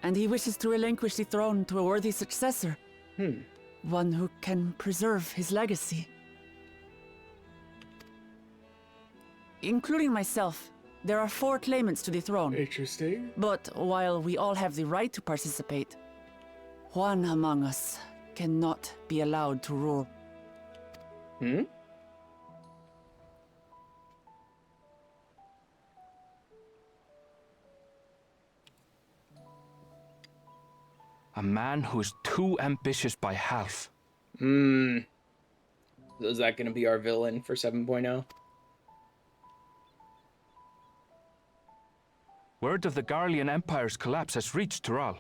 and he wishes to relinquish the throne to a worthy successor. One who can preserve his legacy. Including myself, there are 4 claimants to the throne. Interesting. But while we all have the right to participate, one among us cannot be allowed to rule. A man who is too ambitious by half. So is that going to be our villain for 7.0? Word of the Garlean Empire's collapse has reached Tural.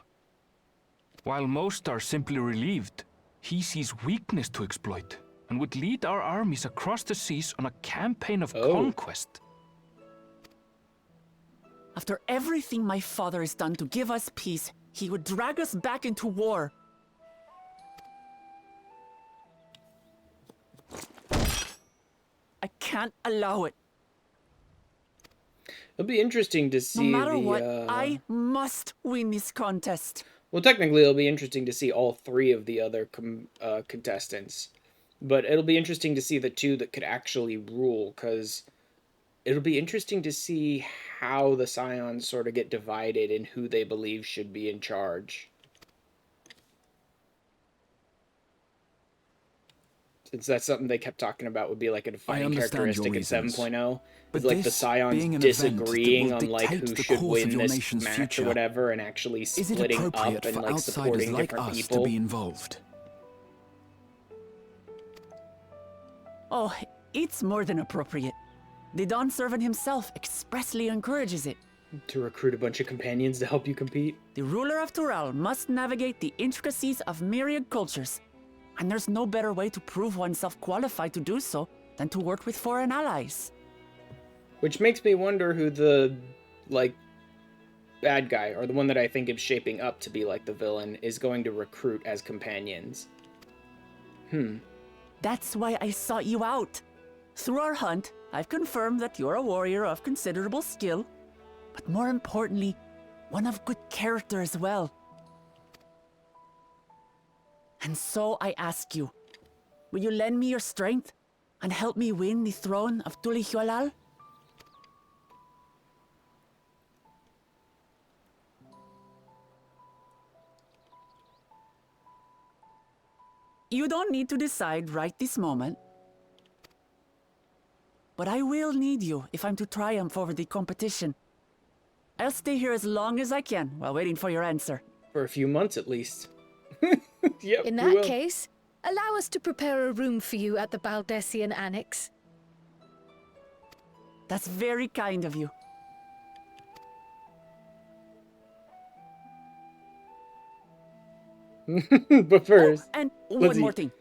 While most are simply relieved, he sees weakness to exploit and would lead our armies across the seas on a campaign of conquest. After everything my father has done to give us peace, he would drag us back into war. I can't allow it. It'll be interesting to see. No matter what, I must win this contest. Well, technically, it'll be interesting to see all 3 of the other contestants. But it'll be interesting to see the 2 that could actually rule, because it'll be interesting to see how the Scions sort of get divided and who they believe should be in charge. Since that's something they kept talking about would be like a defining characteristic of 7.0. But like the Scions disagreeing on like who should win this match or whatever, and actually splitting up and like supporting different people. To be involved? Oh, it's more than appropriate. The Dawn Servant himself expressly encourages it. To recruit a bunch of companions to help you compete? The ruler of Tural must navigate the intricacies of myriad cultures, and there's no better way to prove oneself qualified to do so than to work with foreign allies. Which makes me wonder who the, like, bad guy, or the one that I think is shaping up to be like the villain, is going to recruit as companions. That's why I sought you out. Through our hunt, I've confirmed that you're a warrior of considerable skill, but more importantly, one of good character as well. And so I ask you, will you lend me your strength and help me win the throne of Tuliyollal? You don't need to decide right this moment. But I will need you if I'm to triumph over the competition. I'll stay here as long as I can while waiting for your answer. For a few months at least. Yep, In that case, allow us to prepare a room for you at the Baldessian Annex. That's very kind of you. But first... Oh, and one more thing.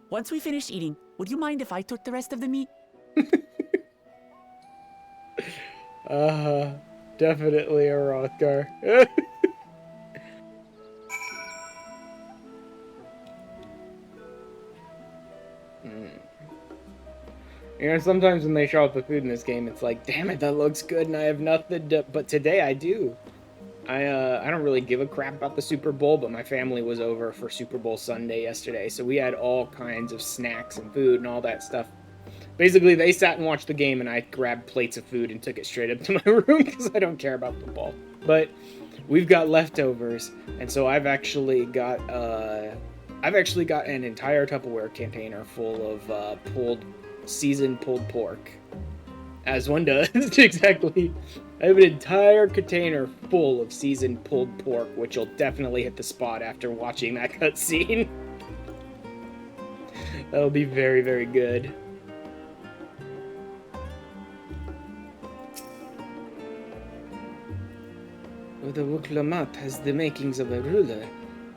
Once we finish eating, would you mind if I took the rest of the meat? Definitely a Rothgar. You know, sometimes when they show up the food in this game, it's like, damn it, that looks good, and I have nothing to... But today I do. I don't really give a crap about the Super Bowl, but my family was over for Super Bowl Sunday yesterday, so we had all kinds of snacks and food and all that stuff. Basically, they sat and watched the game, and I grabbed plates of food and took it straight up to my room, because I don't care about football. But we've got leftovers, and so I've actually got an entire Tupperware container full of seasoned pulled pork. As one does, exactly. I have an entire container full of seasoned pulled pork, which will definitely hit the spot after watching that cutscene. That'll be very, very good. Whether Wuklamat has the makings of a ruler,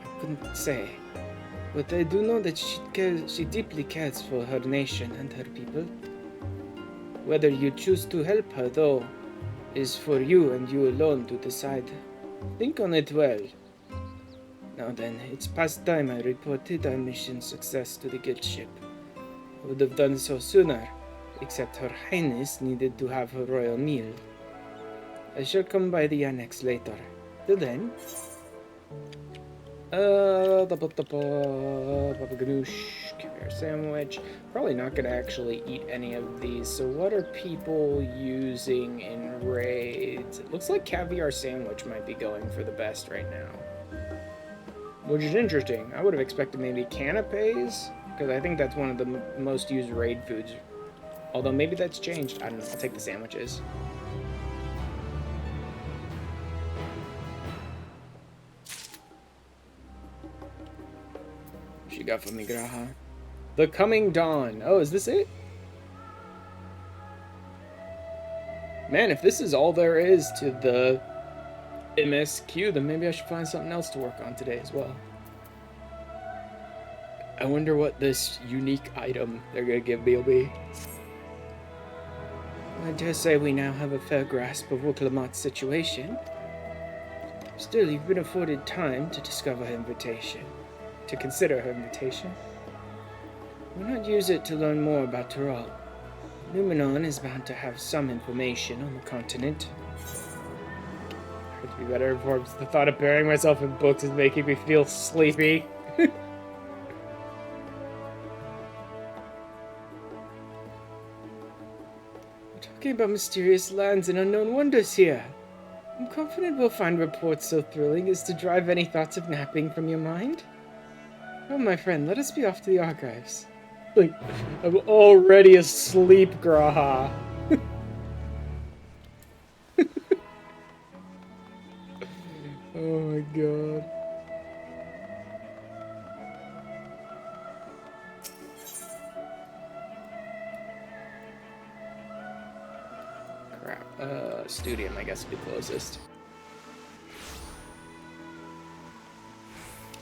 I couldn't say. But I do know that she deeply cares for her nation and her people. Whether you choose to help her, though, is for you and you alone to decide. Think on it well. Now then, it's past time I reported our mission success to the guild ship. I would have done so sooner, except Her Highness needed to have her royal meal. I shall come by the annex later. Till then... Baba ganoush, caviar sandwich. Probably not gonna actually eat any of these. So what are people using in raids? It looks like caviar sandwich might be going for the best right now. Which is interesting. I would have expected maybe canapes, because I think that's one of the most used raid foods. Although maybe that's changed. I don't know. I'll take the sandwiches. What you got for me, Graha? The Coming Dawn. Oh, is this it? Man, if this is all there is to the MSQ, then maybe I should find something else to work on today as well. I wonder what this unique item they're gonna give me will be. I dare say we now have a fair grasp of Wuklamat's situation. Still, you've been afforded time to discover her invitation. To consider her invitation. Why not use it to learn more about Tural? Numenon is bound to have some information on the continent. I'd be better informed. The thought of burying myself in books is making me feel sleepy. We're talking about mysterious lands and unknown wonders here. I'm confident we'll find reports so thrilling as to drive any thoughts of napping from your mind. Oh, my friend, let us be off to the archives. Like, I'm already asleep, Graha. Oh my god. Crap. Studium, I guess, would be closest.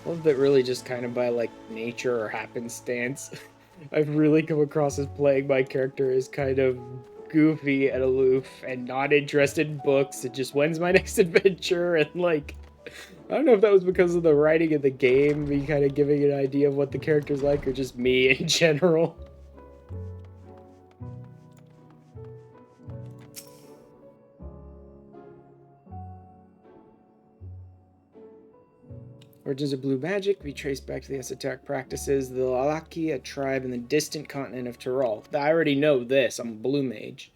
I love that really just kind of by, like, nature or happenstance. I've really come across as playing my character as kind of goofy and aloof and not interested in books. And just when's my next adventure? And, like, I don't know if that was because of the writing of the game, me kind of giving an idea of what the character's like, or just me in general. Origins of blue magic be traced back to the esoteric practices of the Lalaki, a tribe in the distant continent of Tural. I already know this. I'm a blue mage.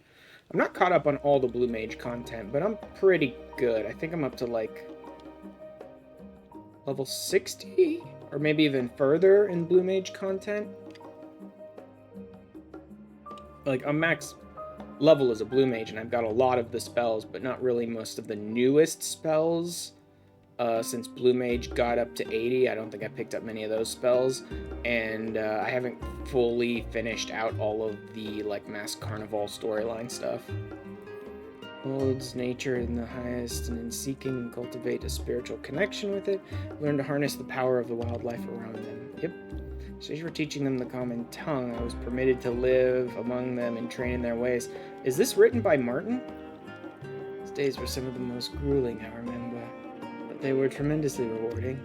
I'm not caught up on all the blue mage content, but I'm pretty good. I think I'm up to, like, level 60? Or maybe even further in blue mage content. Like, I'm max level as a blue mage, and I've got a lot of the spells, but not really most of the newest spells. Since Blue Mage got up to 80, I don't think I picked up many of those spells, and I haven't fully finished out all of the, like, Masked Carnival storyline stuff. Holds nature in the highest, and in seeking and cultivate a spiritual connection with it, learn to harness the power of the wildlife around them. Yep. So as you were teaching them the common tongue, I was permitted to live among them and train in their ways. Is this written by Martin? These days were some of the most grueling, I remember. They were tremendously rewarding.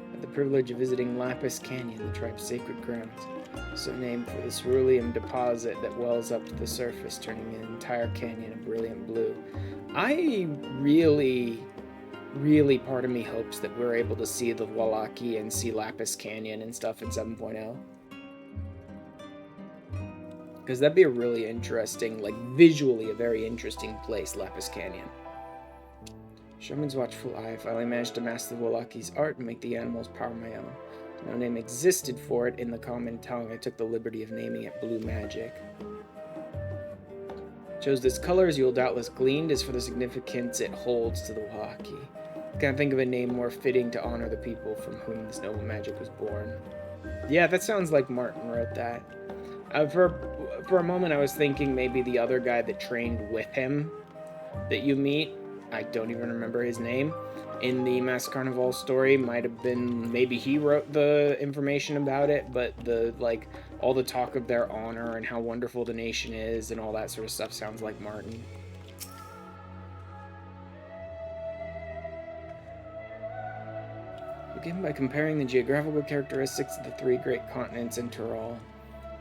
I had the privilege of visiting Lapis Canyon, the tribe's sacred grounds, so named for the cerulean deposit that wells up to the surface, turning an entire canyon a brilliant blue. I really, part of me hopes that we're able to see the Wallaki and see Lapis Canyon and stuff in 7.0. Because that'd be a really interesting, like, visually a very interesting place, Lapis Canyon. Shaman's watchful eye finally managed to master the Wallaki's art and make the animal's power my own. No name existed for it in the common tongue. I took the liberty of naming it Blue Magic. Chose this color, as you will doubtless gleaned, is for the significance it holds to the Wallaki. Can't think of a name more fitting to honor the people from whom this noble magic was born. Yeah, that sounds like Martin wrote that. For a moment I was thinking maybe the other guy that trained with him that you meet I don't even remember his name, in the Mask Carnival story. Might have been, maybe he wrote the information about it, but all the talk of their honor and how wonderful the nation is and all that sort of stuff sounds like Martin. Begin by comparing the geographical characteristics of the three great continents in Tyrol.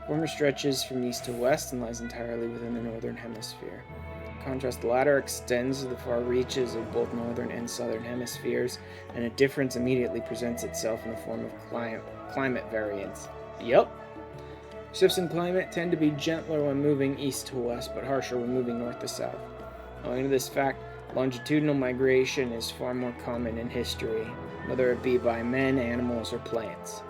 The former stretches from east to west and lies entirely within the northern hemisphere. In contrast, the latter extends to the far reaches of both northern and southern hemispheres, and a difference immediately presents itself in the form of climate variance. Yup. Shifts in climate tend to be gentler when moving east to west, but harsher when moving north to south. Owing to this fact, longitudinal migration is far more common in history, whether it be by men, animals, or plants.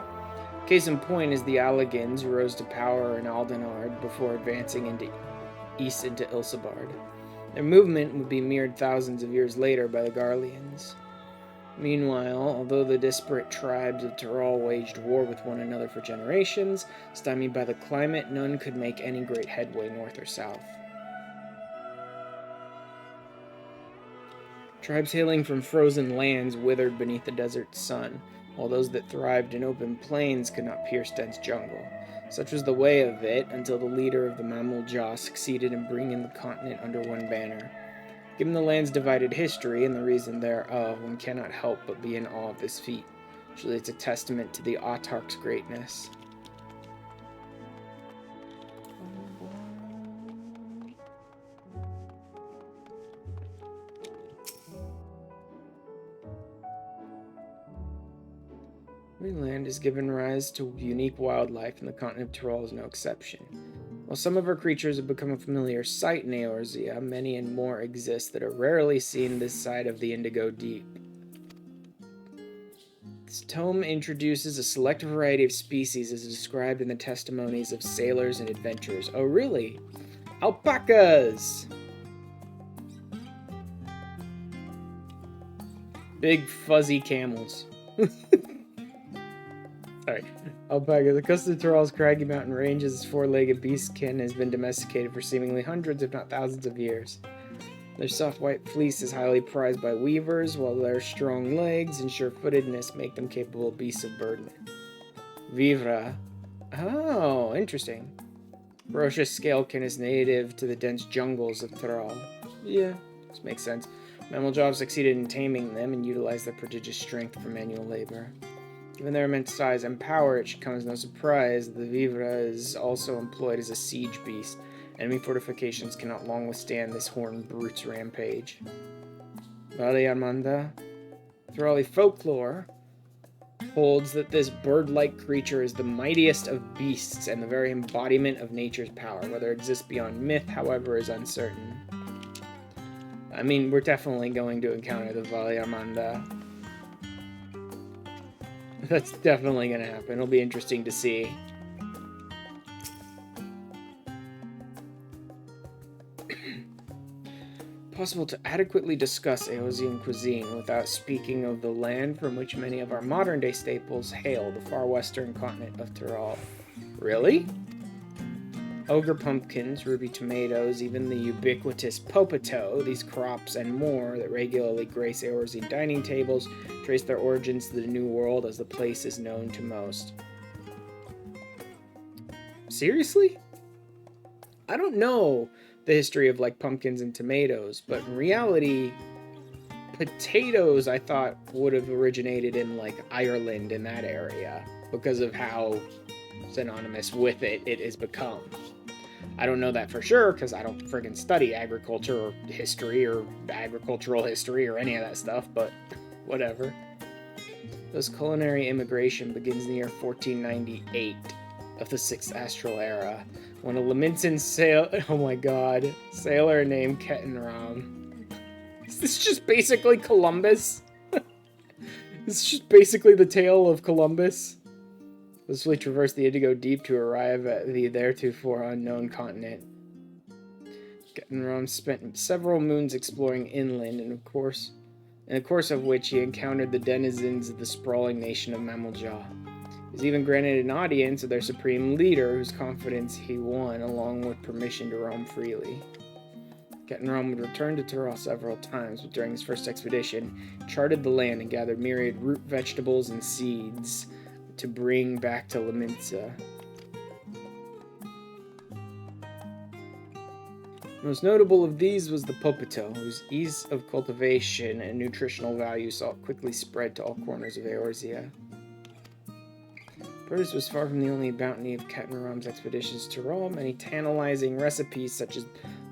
Case in point is the Allegans, who rose to power in Aldenard before advancing east into Ilsebard. Their movement would be mirrored thousands of years later by the Garleans. Meanwhile, although the disparate tribes of Tyrol waged war with one another for generations, stymied by the climate, none could make any great headway north or south. Tribes hailing from frozen lands withered beneath the desert sun, while those that thrived in open plains could not pierce dense jungle. Such was the way of it until the leader of the Mamuljah succeeded in bringing the continent under one banner. Given the land's divided history and the reason thereof, one cannot help but be in awe of this feat. Surely it's a testament to the autarch's greatness. Every land has given rise to unique wildlife, and the continent of Tyrol is no exception. While some of our creatures have become a familiar sight in Eorzea, many and more exist that are rarely seen this side of the Indigo Deep. This tome introduces a select variety of species as described in the testimonies of sailors and adventurers. Oh, really? Alpacas! Big fuzzy camels. Sorry. Alpaca, the coast of Tyrol's craggy mountain ranges, this four-legged beastkin has been domesticated for seemingly hundreds, if not thousands of years. Their soft white fleece is highly prized by weavers, while their strong legs and sure-footedness make them capable of beasts of burden. Vivra. Oh, interesting. Ferocious scalekin is native to the dense jungles of Tyrol. Yeah, this makes sense. Mamuljah succeeded in taming them and utilized their prodigious strength for manual labor. Given their immense size and power, it should come as no surprise that the Vivra is also employed as a siege beast. Enemy fortifications cannot long withstand this horned brute's rampage. Valiamanda. Tyroli folklore holds that this bird-like creature is the mightiest of beasts and the very embodiment of nature's power. Whether it exists beyond myth, however, is uncertain. I mean, we're definitely going to encounter the Valiamanda. That's definitely going to happen. It'll be interesting to see. Possible to adequately discuss Eozean cuisine without speaking of the land from which many of our modern-day staples hail, the far western continent of Tyrol. Really? Ogre pumpkins, ruby tomatoes, even the ubiquitous popato, these crops and more that regularly grace Eorzea dining tables, trace their origins to the New World as the place is known to most. Seriously? I don't know the history of, pumpkins and tomatoes, but in reality, potatoes, I thought, would have originated in, Ireland in that area, because of how synonymous with it has become. I don't know that for sure, because I don't friggin' study agriculture or history or agricultural history or any of that stuff, but whatever. This culinary immigration begins in the year 1498 of the 6th Astral Era, when a Lamintan sailor named Kettenram. Is this just basically Columbus? This is just basically the tale of Columbus. Swiftly traversed the Indigo Deep to arrive at the theretofore unknown continent. Kettenram spent several moons exploring inland, in the course of which he encountered the denizens of the sprawling nation of Mamuljah. He was even granted an audience of their supreme leader, whose confidence he won, along with permission to roam freely. Kettenram would return to Tyrol several times, but during his first expedition, charted the land and gathered myriad root vegetables and seeds to bring back to Lamintza. Most notable of these was the Popito, whose ease of cultivation and nutritional value saw it quickly spread to all corners of Eorzea. Produce was far from the only bounty of Kettenram's expeditions to Tyrol. Many tantalizing recipes such as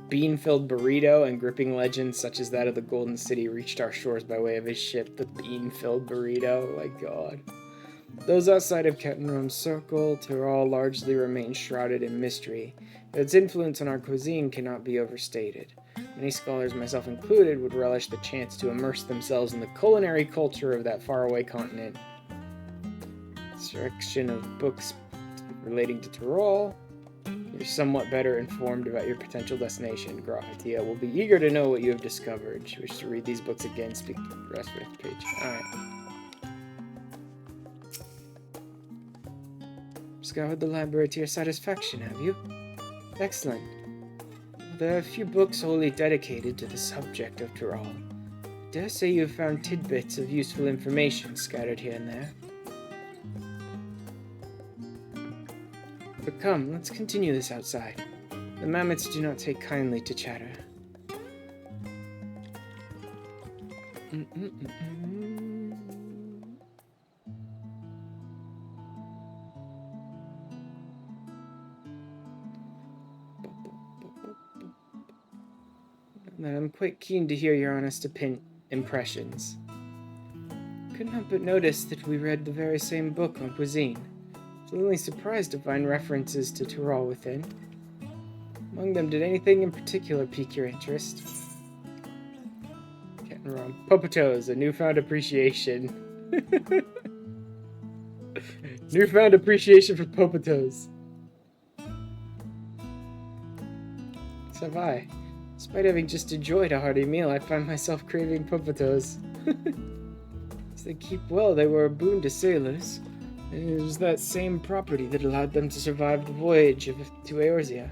bean-filled burrito and gripping legends such as that of the Golden City reached our shores by way of his ship, the bean-filled burrito. My god. Those outside of Kettenram's circle, Tyrol largely remains shrouded in mystery. Its influence on our cuisine cannot be overstated. Many scholars, myself included, would relish the chance to immerse themselves in the culinary culture of that faraway continent. Section of books relating to Tyrol. You're somewhat better informed about your potential destination. Grahatia will be eager to know what you have discovered. She wishes to read these books again. Speak the rest of the page. Alright. Scoured the library to your satisfaction, have you? Excellent. There are a few books wholly dedicated to the subject of Tyrol. I dare say you have found tidbits of useful information scattered here and there. But come, let's continue this outside. The mammoths do not take kindly to chatter. I'm quite keen to hear your honest impressions. Couldn't help but notice that we read the very same book on cuisine. Pleasantly surprised to find references to Tyrol within. Among them, did anything in particular pique your interest? Getting wrong. Popotos, a newfound appreciation. Newfound appreciation for Popotos. So have I. Despite having just enjoyed a hearty meal, I find myself craving Popotos. As they keep well, they were a boon to sailors. And it was that same property that allowed them to survive the voyage to Eorzea.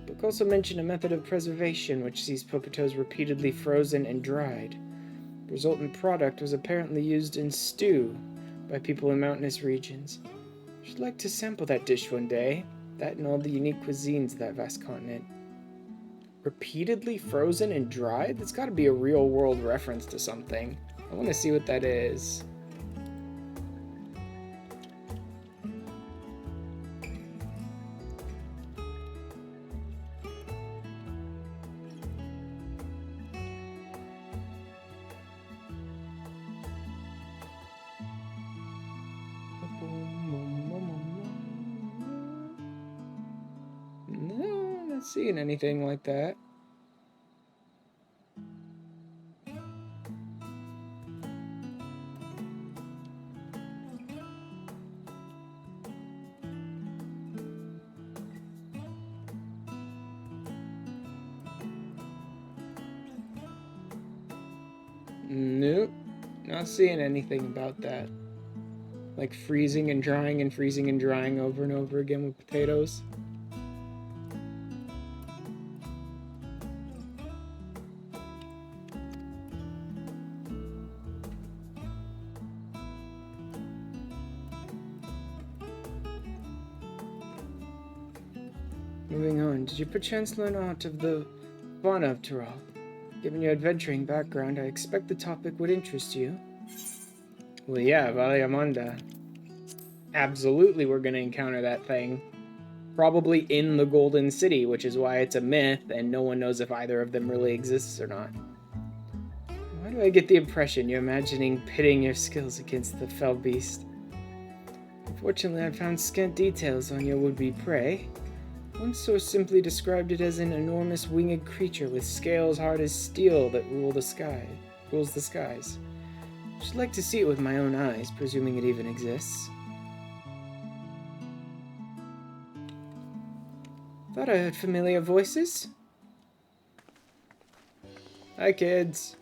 The book also mentioned a method of preservation which sees Popotos repeatedly frozen and dried. The resultant product was apparently used in stew by people in mountainous regions. I should like to sample that dish one day, that and all the unique cuisines of that vast continent. Repeatedly frozen and dried? That's got to be a real-world reference to something. I want to see what that is. No, I'm not seeing anything like that. Nope, not seeing anything about that. Like freezing and drying over and over again with potatoes. Moving on, did you perchance learn aught of the fauna of Tyrol? Given your adventuring background, I expect the topic would interest you. Well, yeah, Valiamanda. Absolutely we're going to encounter that thing. Probably in the Golden City, which is why it's a myth, and no one knows if either of them really exists or not. Why do I get the impression you're imagining pitting your skills against the fell beast? Unfortunately, I found scant details on your would-be prey. One source simply described it as an enormous winged creature with scales hard as steel that rules the skies. I should like to see it with my own eyes, presuming it even exists. Thought I heard familiar voices. Hi, kids.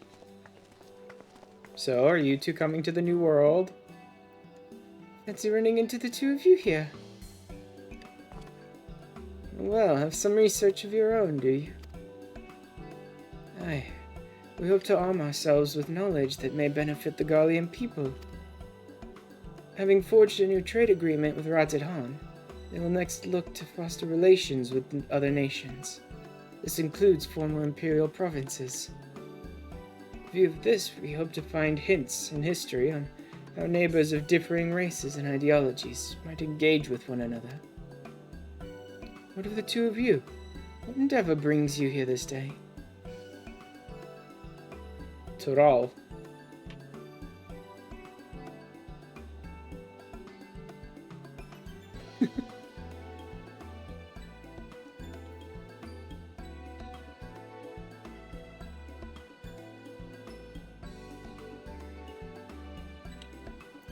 So, are you two coming to the New World? Fancy running into the two of you here. Well, have some research of your own, do you? We hope to arm ourselves with knowledge that may benefit the Garlean people. Having forged a new trade agreement with Radz-at-Han, they will next look to foster relations with other nations. This includes former imperial provinces. In view of this, we hope to find hints in history on how neighbors of differing races and ideologies might engage with one another. What of the two of you? What endeavor brings you here this day? Tural.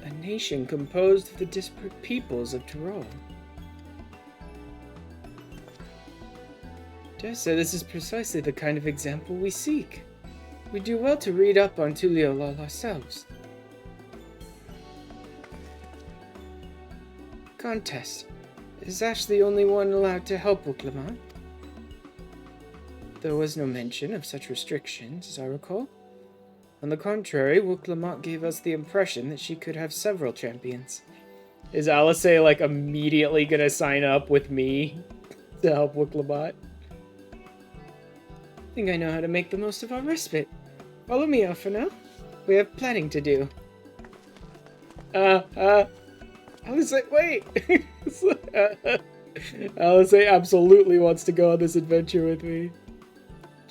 A nation composed of the disparate peoples of Tural. Dare say this is precisely the kind of example we seek. We do well to read up on Tuliyollal ourselves. Contest. Is Ash the only one allowed to help Wuklamar? There was no mention of such restrictions, as I recall. On the contrary, Wuklamar gave us the impression that she could have several champions. Is Alisei, like, immediately gonna sign up with me to help Wuklamar? I think I know how to make the most of our respite. Follow me out for now. We have planning to do. Alisei, wait! Alisei absolutely wants to go on this adventure with me.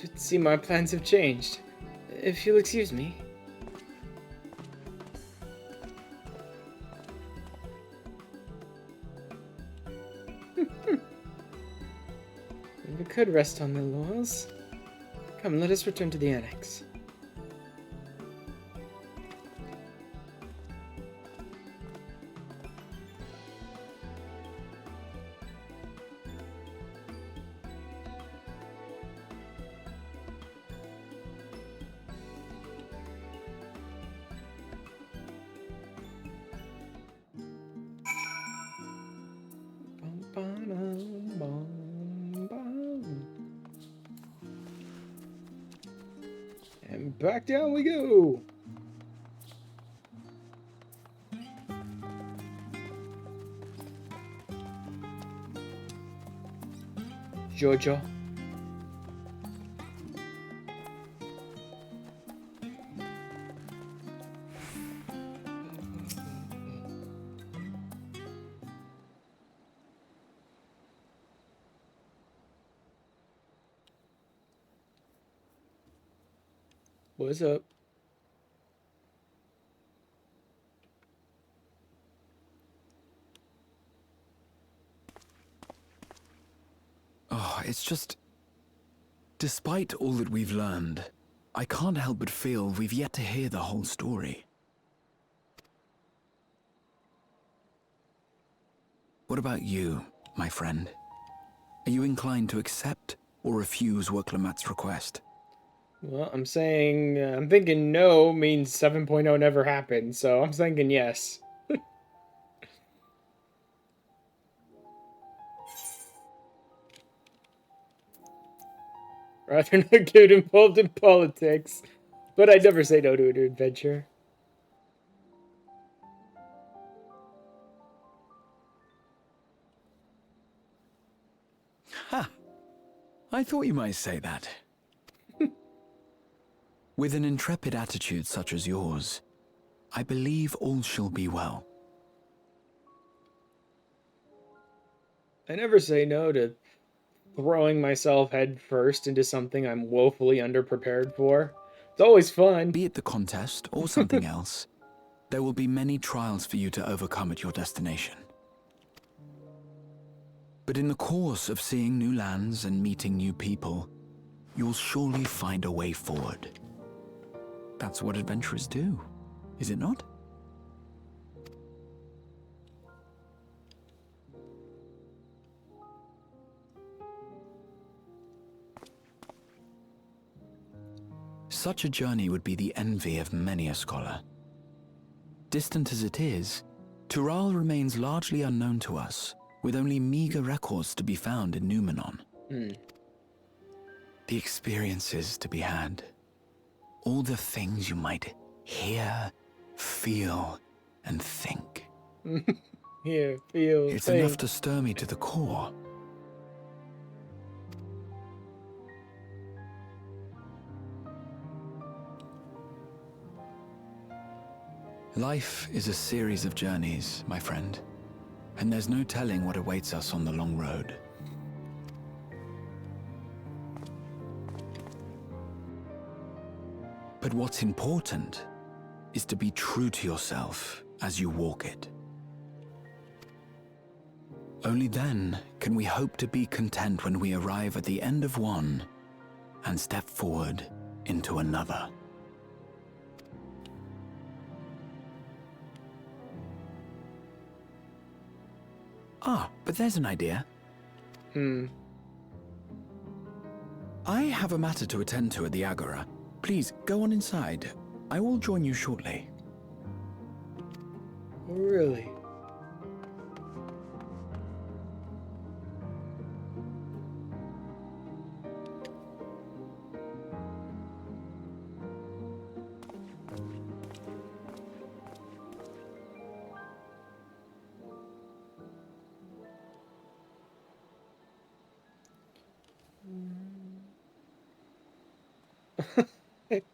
It seems my plans have changed. If you'll excuse me. We could rest on the laurels. Come, let us return to the annex. And back down we go. Jojo. What's up? Oh, it's just... Despite all that we've learned, I can't help but feel we've yet to hear the whole story. What about you, my friend? Are you inclined to accept or refuse Wuklamat's request? Well, I'm thinking no means 7.0 never happened, so I'm thinking yes. Rather not get involved in politics, but I'd never say no to an adventure. Ha! I thought you might say that. With an intrepid attitude such as yours, I believe all shall be well. I never say no to throwing myself head first into something I'm woefully underprepared for. It's always fun. Be it the contest or something else, there will be many trials for you to overcome at your destination. But in the course of seeing new lands and meeting new people, you'll surely find a way forward. That's what adventurers do, is it not? Such a journey would be the envy of many a scholar. Distant as it is, Tural remains largely unknown to us, with only meager records to be found in Numenor. The experiences to be had, all the things you might hear, feel, and think. Here, feel, It's think. enough to stir me to the core. Life is a series of journeys, my friend, and there's no telling what awaits us on the long road. But what's important is to be true to yourself as you walk it. Only then can we hope to be content when we arrive at the end of one and step forward into another. Ah, but there's an idea. I have a matter to attend to at the Agora. Please, go on inside. I will join you shortly. Oh, really?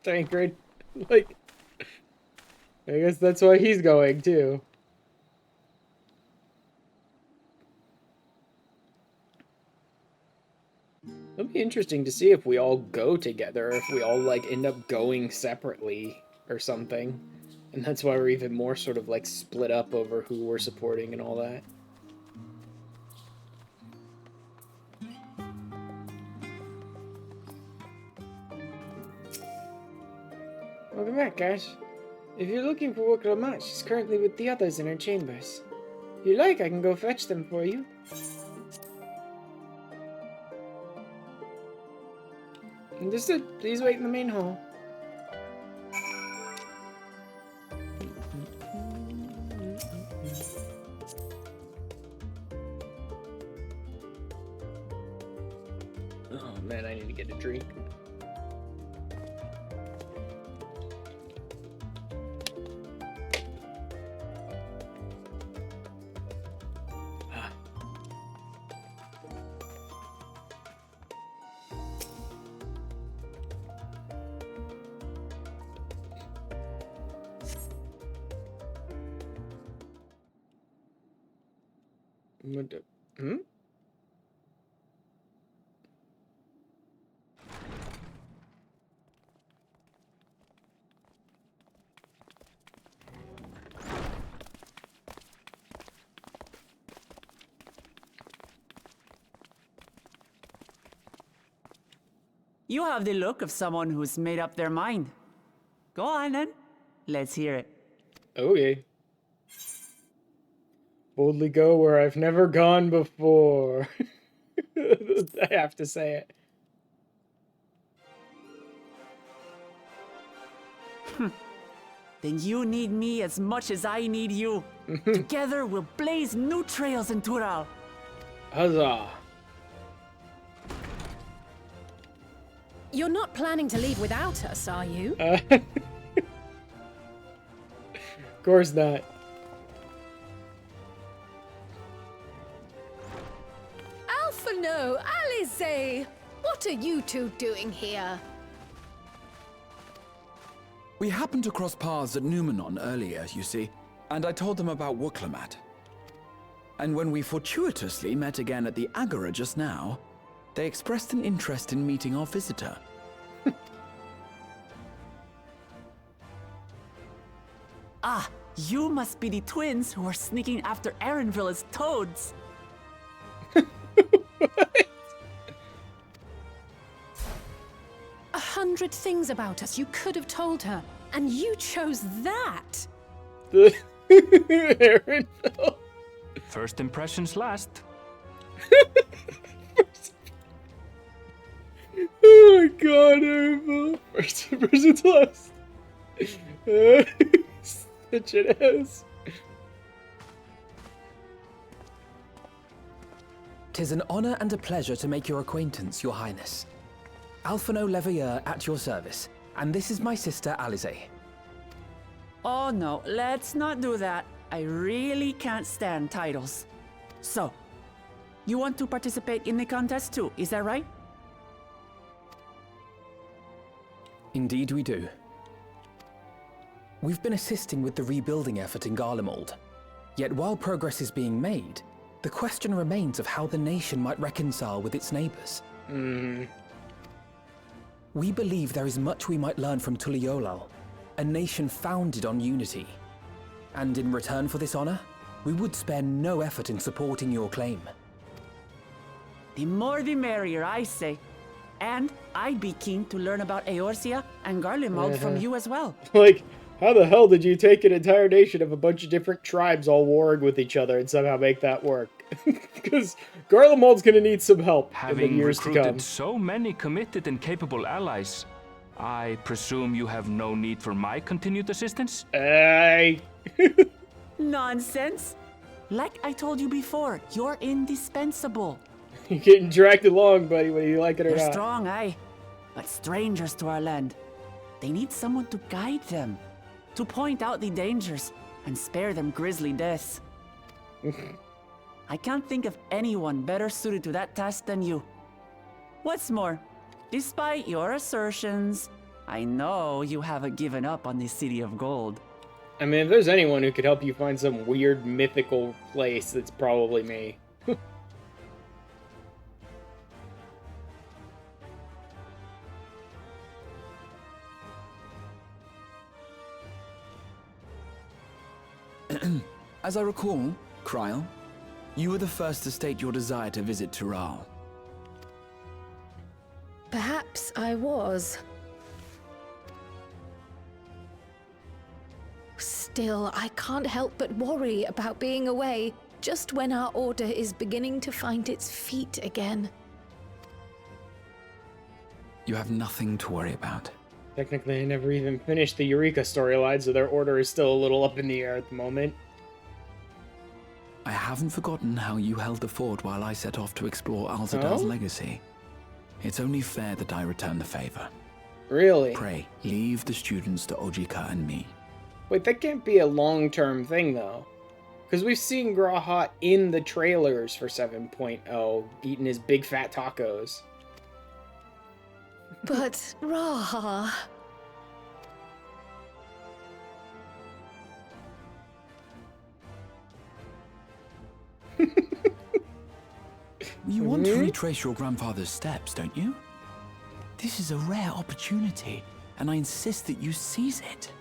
Tancred, like, I guess that's why he's going too. It'll be interesting to see if we all go together, if we all like end up going separately or something. And that's why we're even more sort of like split up over who we're supporting and all that. Welcome back, guys. If you're looking for Wakalamat, she's currently with the others in her chambers. If you like, I can go fetch them for you. Understood. Please wait in the main hall. Oh man, I need to get a drink. What the? Hmm? You have the look of someone who's made up their mind. Go on then. Let's hear it. Okay. Boldly go where I've never gone before. I have to say it. Then you need me as much as I need you. Together we'll blaze new trails in Tural. Huzzah. You're not planning to leave without us, are you? Of course not. Alphino, Alize! What are you two doing here? We happened to cross paths at Numenon earlier, you see, and I told them about Wakalamat. And when we fortuitously met again at the Agora just now, they expressed an interest in meeting our visitor. Ah, you must be the twins who are sneaking after Erinville as toads. 100 things about us you could have told her, and you chose that! Erinville. First impressions last. Oh my god, Erinville. First impressions last. Such an ass. 'Tis an honor and a pleasure to make your acquaintance, Your Highness. Alphino Leveilleur at your service. And this is my sister, Alize. Oh no, let's not do that. I really can't stand titles. So, you want to participate in the contest too, is that right? Indeed we do. We've been assisting with the rebuilding effort in Garlemald. Yet while progress is being made, the question remains of how the nation might reconcile with its neighbors. We believe there is much we might learn from Tuliyollal, a nation founded on unity. And in return for this honor, we would spare no effort in supporting your claim. The more the merrier, I say. And I'd be keen to learn about Eorzea and Garlemald from you as well. Like, how the hell did you take an entire nation of a bunch of different tribes all warring with each other and somehow make that work? Because Garlemald's gonna need some help in the years to come. Having recruited so many committed and capable allies, I presume you have no need for my continued assistance? Hey! Nonsense! Like I told you before, you're indispensable. You're getting dragged along, buddy, whether you like it or They're not. strong, aye, but strangers to our land. They need someone to guide them, to point out the dangers, and spare them grisly deaths. I can't think of anyone better suited to that task than you. What's more, despite your assertions, I know you haven't given up on the City of Gold. I mean, if there's anyone who could help you find some weird mythical place, it's probably me. As I recall, Kryl, you were the first to state your desire to visit Tural. Perhaps I was. Still, I can't help but worry about being away just when our order is beginning to find its feet again. You have nothing to worry about. Technically, I never even finished the Eureka storyline, so their order is still a little up in the air at the moment. I haven't forgotten how you held the fort while I set off to explore Alzadal's legacy. It's only fair that I return the favor. Really? Pray, leave the students to Ojika and me. Wait, that can't be a long-term thing, though. Because we've seen Graha in the trailers for 7.0, eating his big fat tacos. But, Raha... You want to retrace your grandfather's steps, don't you? This is a rare opportunity, and I insist that you seize it.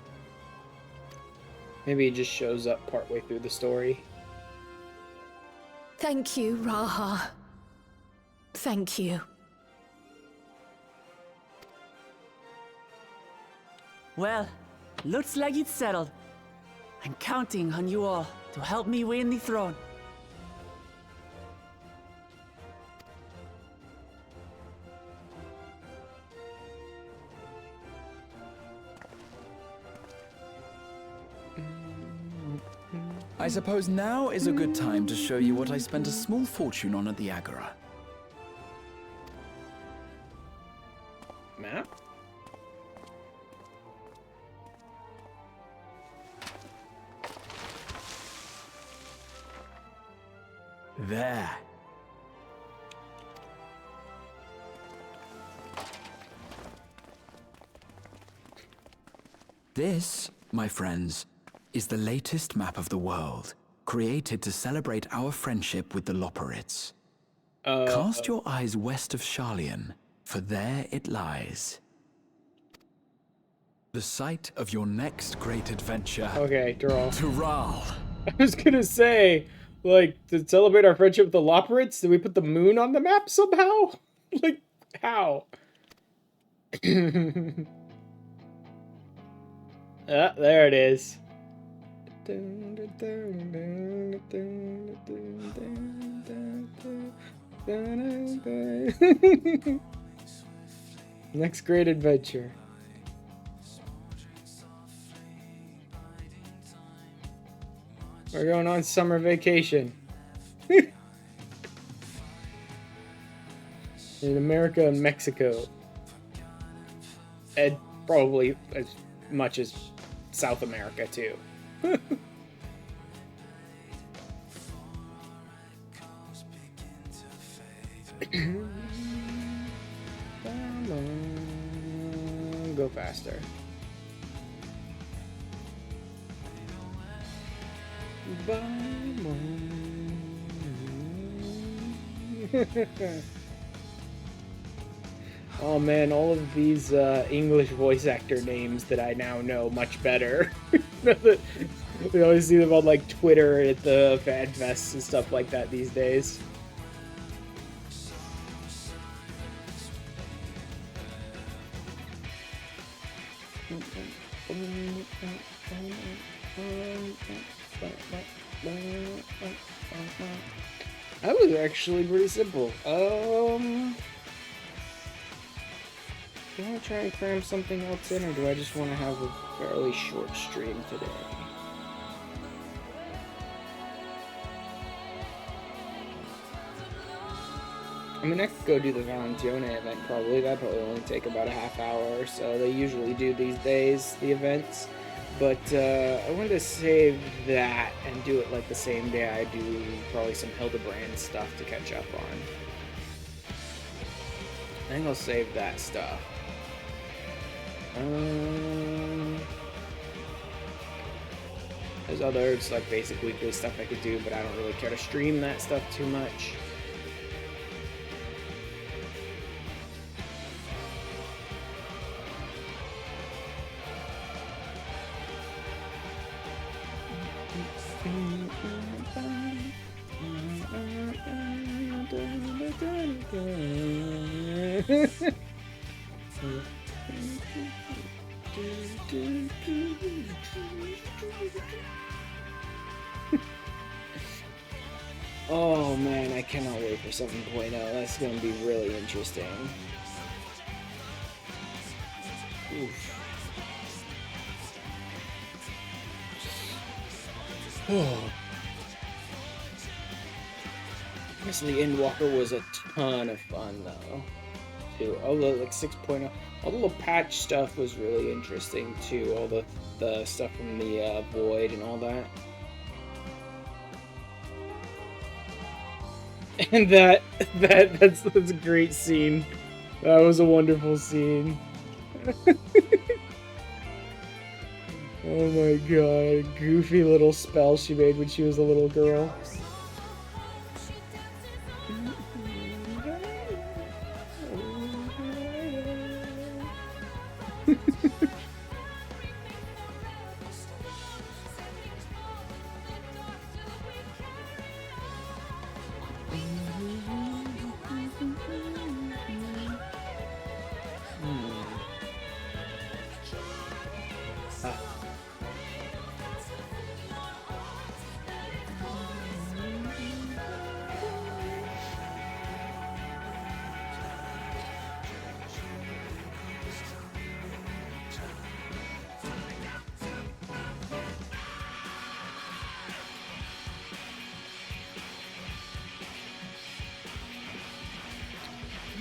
Maybe he just shows up partway through the story. Thank you, Raha. Thank you. Well, looks like it's settled. I'm counting on you all to help me win the throne. I suppose now is a good time to show you what I spent a small fortune on at the Agora. Map? There. This, my friends, is the latest map of the world, created to celebrate our friendship with the Loporrits. Cast your eyes west of Sharlayan, for there it lies. The site of your next great adventure. Okay, draw. Tural. I was gonna say, like, to celebrate our friendship with the Loporrits, did we put the moon on the map somehow? Like, how? There it is. Next great adventure. We're going on summer vacation. In America and Mexico. probably as much as South America too. Come on, go faster. Oh man, all of these English voice actor names that I now know much better. We always see them on like Twitter at the fan fests and stuff like that these days. That was actually pretty simple. Do I want to try and cram something else in, or do I just want to have a fairly short stream today? I mean, I could go do the Valentione event probably. That'd probably only take about a half hour or so. They usually do these days, the events. But I wanted to save that and do it like the same day I do probably some Hildebrand stuff to catch up on. I think I'll save that stuff. There's other like basic weekly stuff I could do, but I don't really care to stream that stuff too much. Oh man, I cannot wait for 7.0. That's going to be really interesting. Oof. Oh. Honestly, Endwalker was a ton of fun though. Too. Although like 6.0, all the little patch stuff was really interesting too. All the stuff from the Void and all that. And that's a great scene. That was a wonderful scene. Oh my god, goofy little spell she made when she was a little girl.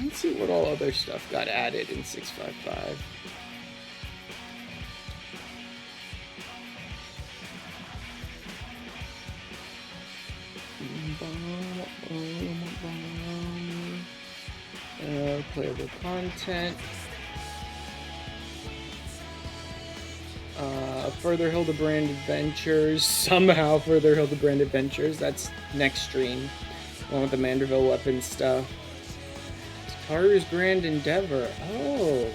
Let's see what all other stuff got added in 6.55. Playable content. Further Hildebrand Adventures. Somehow Further Hildebrand Adventures. That's next stream. Along with the Manderville weapons stuff. Taru's Grand Endeavor. Oh.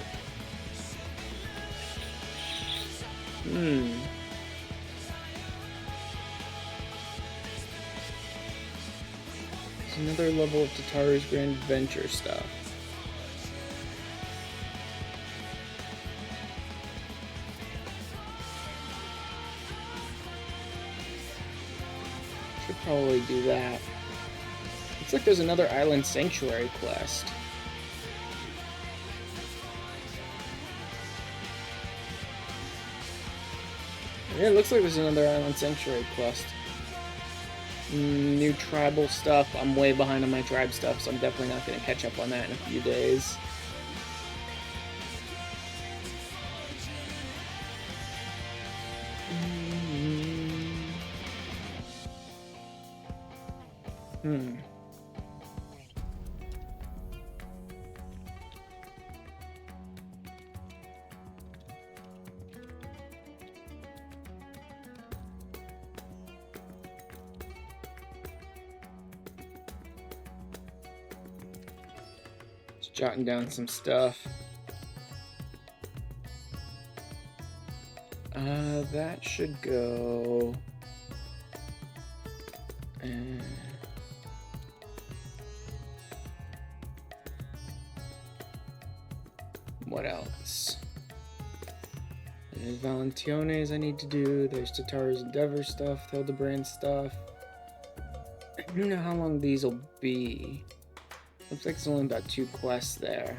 There's another level of Tataru's Grand Adventure stuff. Should probably do that. Looks like there's another Island Sanctuary quest. Yeah, it looks like there's another Island Sanctuary quest. New tribal stuff. I'm way behind on my tribe stuff, so I'm definitely not going to catch up on that in a few days. Just jotting down some stuff. That should go. What else? There's Valentiones I need to do. There's Tataru's Endeavor stuff, Hildebrand stuff. I don't know how long these will be. Looks like it's only about 2 quests there.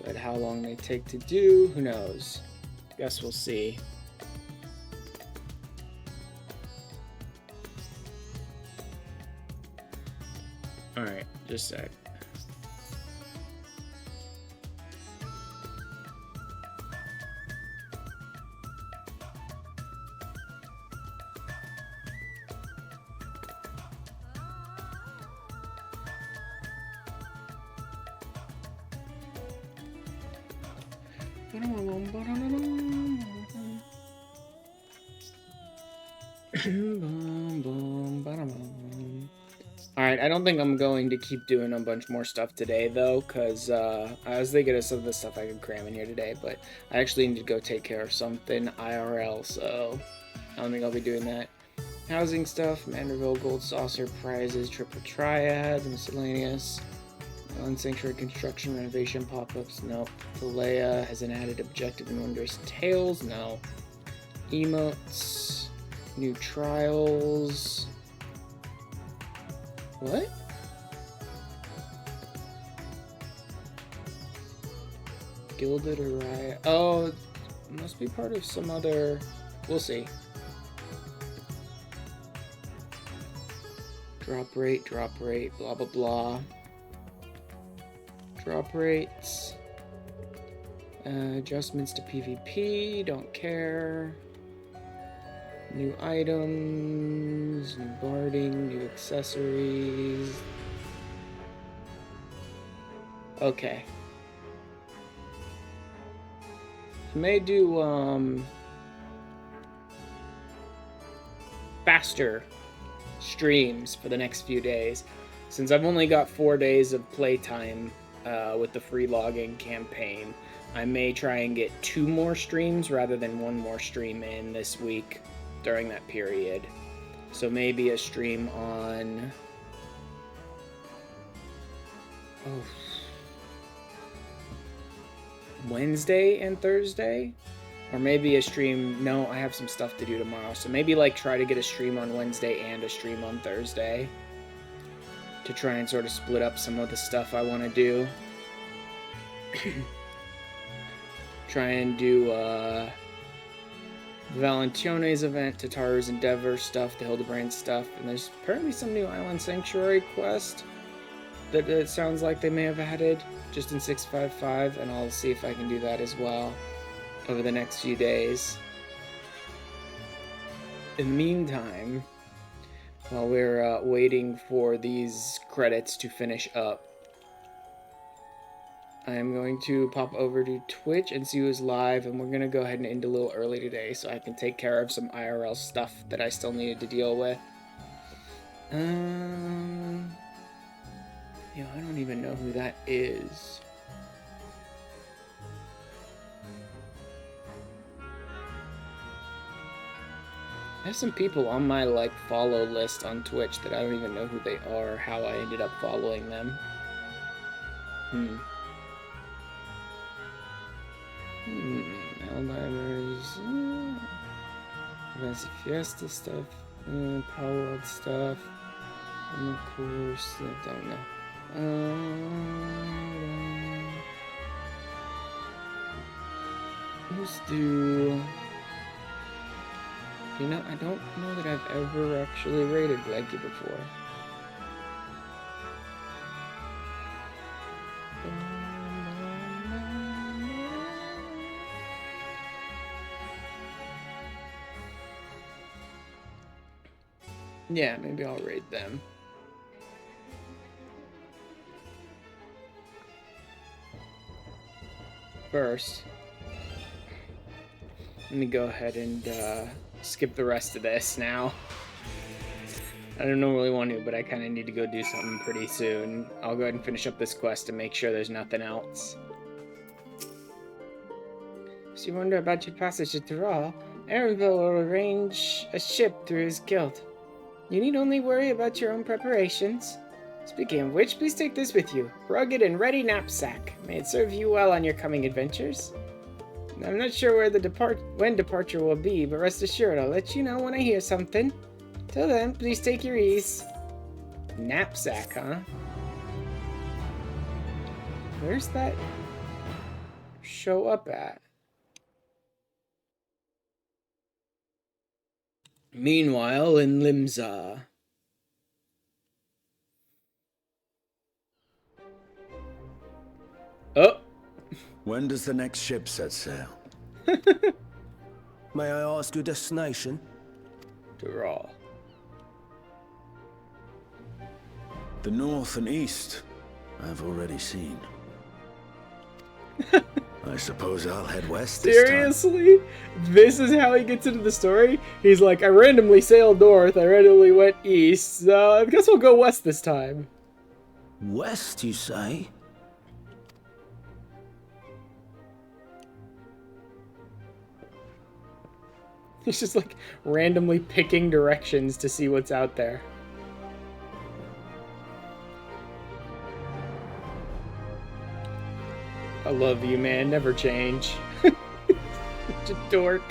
But how long they take to do, who knows? Guess we'll see. Alright, just a sec. Alright, I don't think I'm going to keep doing a bunch more stuff today, though, because I was thinking of some of the stuff I could cram in here today, but I actually need to go take care of something IRL, so I don't think I'll be doing that. Housing stuff, Manderville, Gold Saucer, Prizes, Triple Triad, Miscellaneous, Island Sanctuary Construction, Renovation, Pop-Ups, nope. Philea has an added objective in Wondrous Tales, no. Emotes, New Trials... What? Gilded Araya. Oh, it must be part of some other... We'll see. Drop rate, blah blah blah. Drop rates. Adjustments to PvP, don't care. New items, new barding, new accessories. Okay. I may do, faster streams for the next few days. Since I've only got 4 days of playtime with the free logging campaign, I may try and get 2 more streams rather than 1 more stream in this week during that period. So maybe a stream on... Wednesday and Thursday? Or maybe a stream... No, I have some stuff to do tomorrow. So maybe like try to get a stream on Wednesday and a stream on Thursday. To try and sort of split up some of the stuff I want to do. Try and do Valentione's event, Tataru's Endeavor stuff, the Hildebrand stuff, and there's apparently some new Island Sanctuary quest that it sounds like they may have added just in 6.55, and I'll see if I can do that as well over the next few days. In the meantime, while we're waiting for these credits to finish up, I am going to pop over to Twitch and see who's live, and we're going to go ahead and end a little early today so I can take care of some IRL stuff that I still needed to deal with. I don't even know who that is. I have some people on my, follow list on Twitch that I don't even know who they are or how I ended up following them. Alzheimer's, Fancy Fiesta stuff, Power World stuff, and of course, I don't know. Let's do... I don't know that I've ever actually rated Blanky before. Yeah, maybe I'll raid them. First, let me go ahead and skip the rest of this now. I don't normally want to, but I kind of need to go do something pretty soon. I'll go ahead and finish up this quest to make sure there's nothing else. So you wonder about your passage to Tyrrell? Aaronville will arrange a ship through his guild. You need only worry about your own preparations. Speaking of which, please take this with you. Rugged and ready knapsack. May it serve you well on your coming adventures. I'm not sure when departure will be, but rest assured I'll let you know when I hear something. Till then, please take your ease. Knapsack, huh? Where's that show up at? Meanwhile, in Limsa. Oh! When does the next ship set sail? May I ask your destination? Tyrrell. The north and east, I've already seen. I suppose I'll head west this time. Seriously? This is how he gets into the story? He's like, I randomly sailed north, I randomly went east, so I guess we'll go west this time. West, you say? He's just like randomly picking directions to see what's out there. I love you, man. Never change. Such a dork.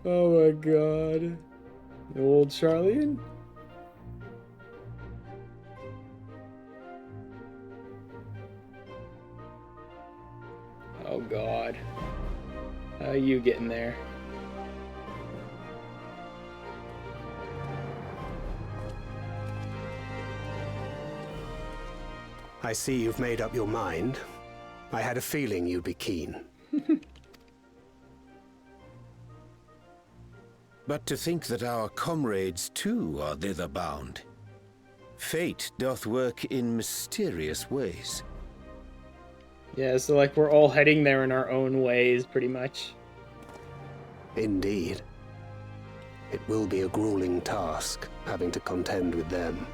Oh my god. The old Charlian? Oh god. How are you getting there? I see you've made up your mind. I had a feeling you'd be keen. But to think that our comrades too are thither bound. Fate doth work in mysterious ways. Yeah, so like we're all heading there in our own ways, pretty much. Indeed. It will be a grueling task, having to contend with them.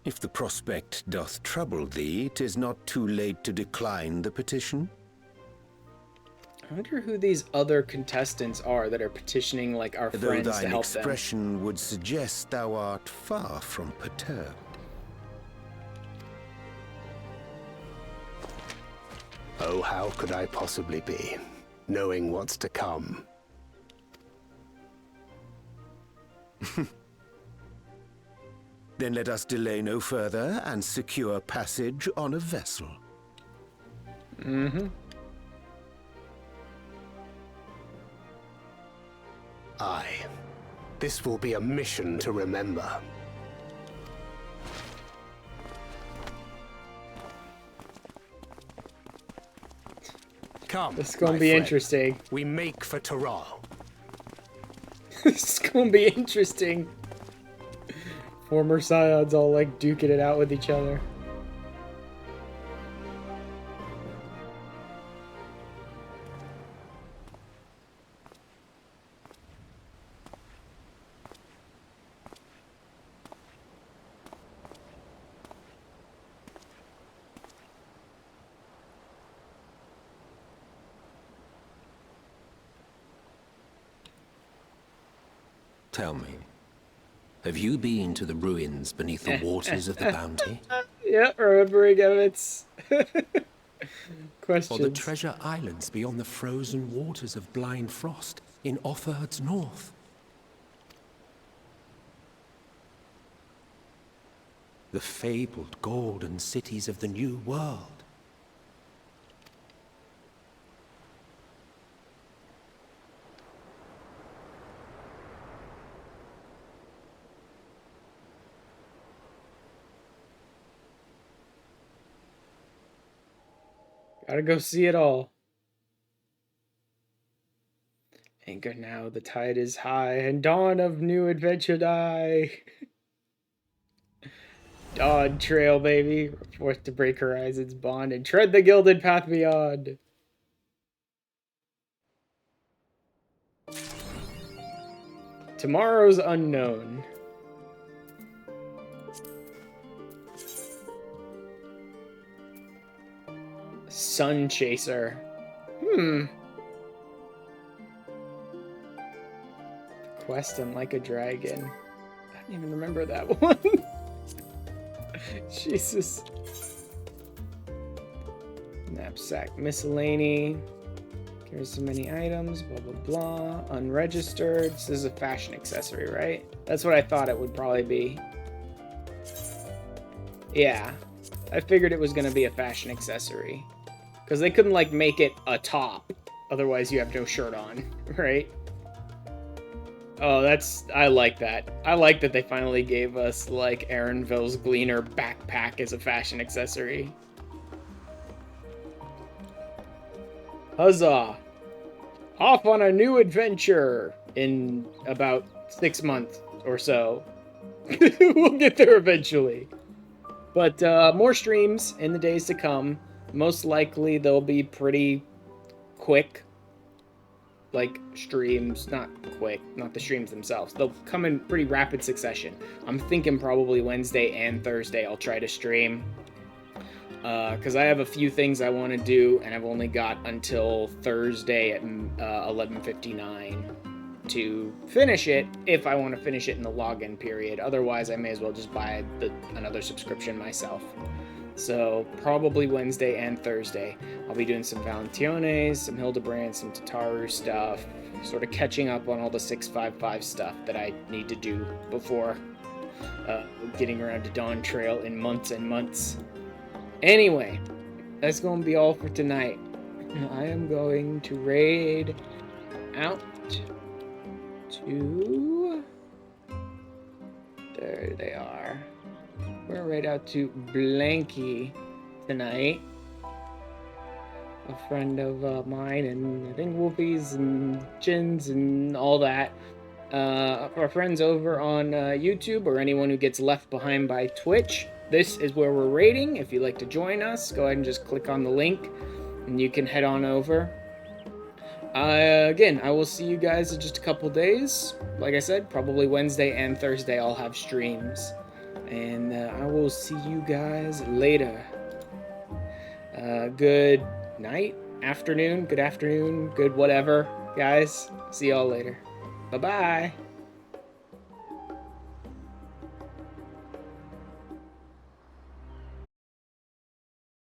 If the prospect doth trouble thee, 'tis not too late to decline the petition. I wonder who these other contestants are that are petitioning like our friends to help them. Though thine expression would suggest thou art far from perturbed. Oh, how could I possibly be, knowing what's to come? Then let us delay no further and secure passage on a vessel. Mm-hmm. Aye. This will be a mission to remember. Come, This is gonna my be friend. interesting. We make for Tyrrell. This is gonna be interesting. Former Scions all like duking it out with each other. Tell me, have you been to the ruins beneath the waters of the Bounty? Yeah, remembering Emmett's questions. Or the treasure islands beyond the frozen waters of Blind Frost in Offerd's north? The fabled golden cities of the New World? Gotta go see it all. Anchor now, the tide is high, and dawn of new adventure die. Dawn trail, baby. We're forced to break horizons bond and tread the gilded path beyond. Tomorrow's unknown. Sun Chaser. Quest Unlike a Dragon. I don't even remember that one. Jesus. Knapsack miscellany. Here's so many items, blah, blah, blah. Unregistered. This is a fashion accessory, right? That's what I thought it would probably be. Yeah. I figured it was going to be a fashion accessory. Because they couldn't, like, make it a top. Otherwise, you have no shirt on, right? Oh, I like that. I like that they finally gave us, like, Aaronville's Gleaner backpack as a fashion accessory. Huzzah! Off on a new adventure in about 6 months or so. We'll get there eventually. But more streams in the days to come. Most likely they'll be pretty quick. Like, streams, not quick, not the streams themselves. They'll come in pretty rapid succession. I'm thinking probably Wednesday and Thursday I'll try to stream. Because I have a few things I want to do, and I've only got until Thursday at 11:59 to finish it, if I want to finish it in the login period. Otherwise, I may as well just buy another subscription myself. So, probably Wednesday and Thursday. I'll be doing some Valentiones, some Hildebrand, some Tataru stuff, sort of catching up on all the 6.55 stuff that I need to do before getting around to Dawn Trail in months and months. Anyway, that's going to be all for tonight. I am going to raid out to... There they are. We're going to raid out to Blanky tonight. A friend of mine, and I think Wolfies and Chins and all that. Our friends over on YouTube, or anyone who gets left behind by Twitch. This is where we're raiding. If you'd like to join us, go ahead and just click on the link, and you can head on over. Again, I will see you guys in just a couple days. Like I said, probably Wednesday and Thursday I'll have streams. And I will see you guys later. Good night, afternoon, good whatever, guys. See y'all later. Bye-bye.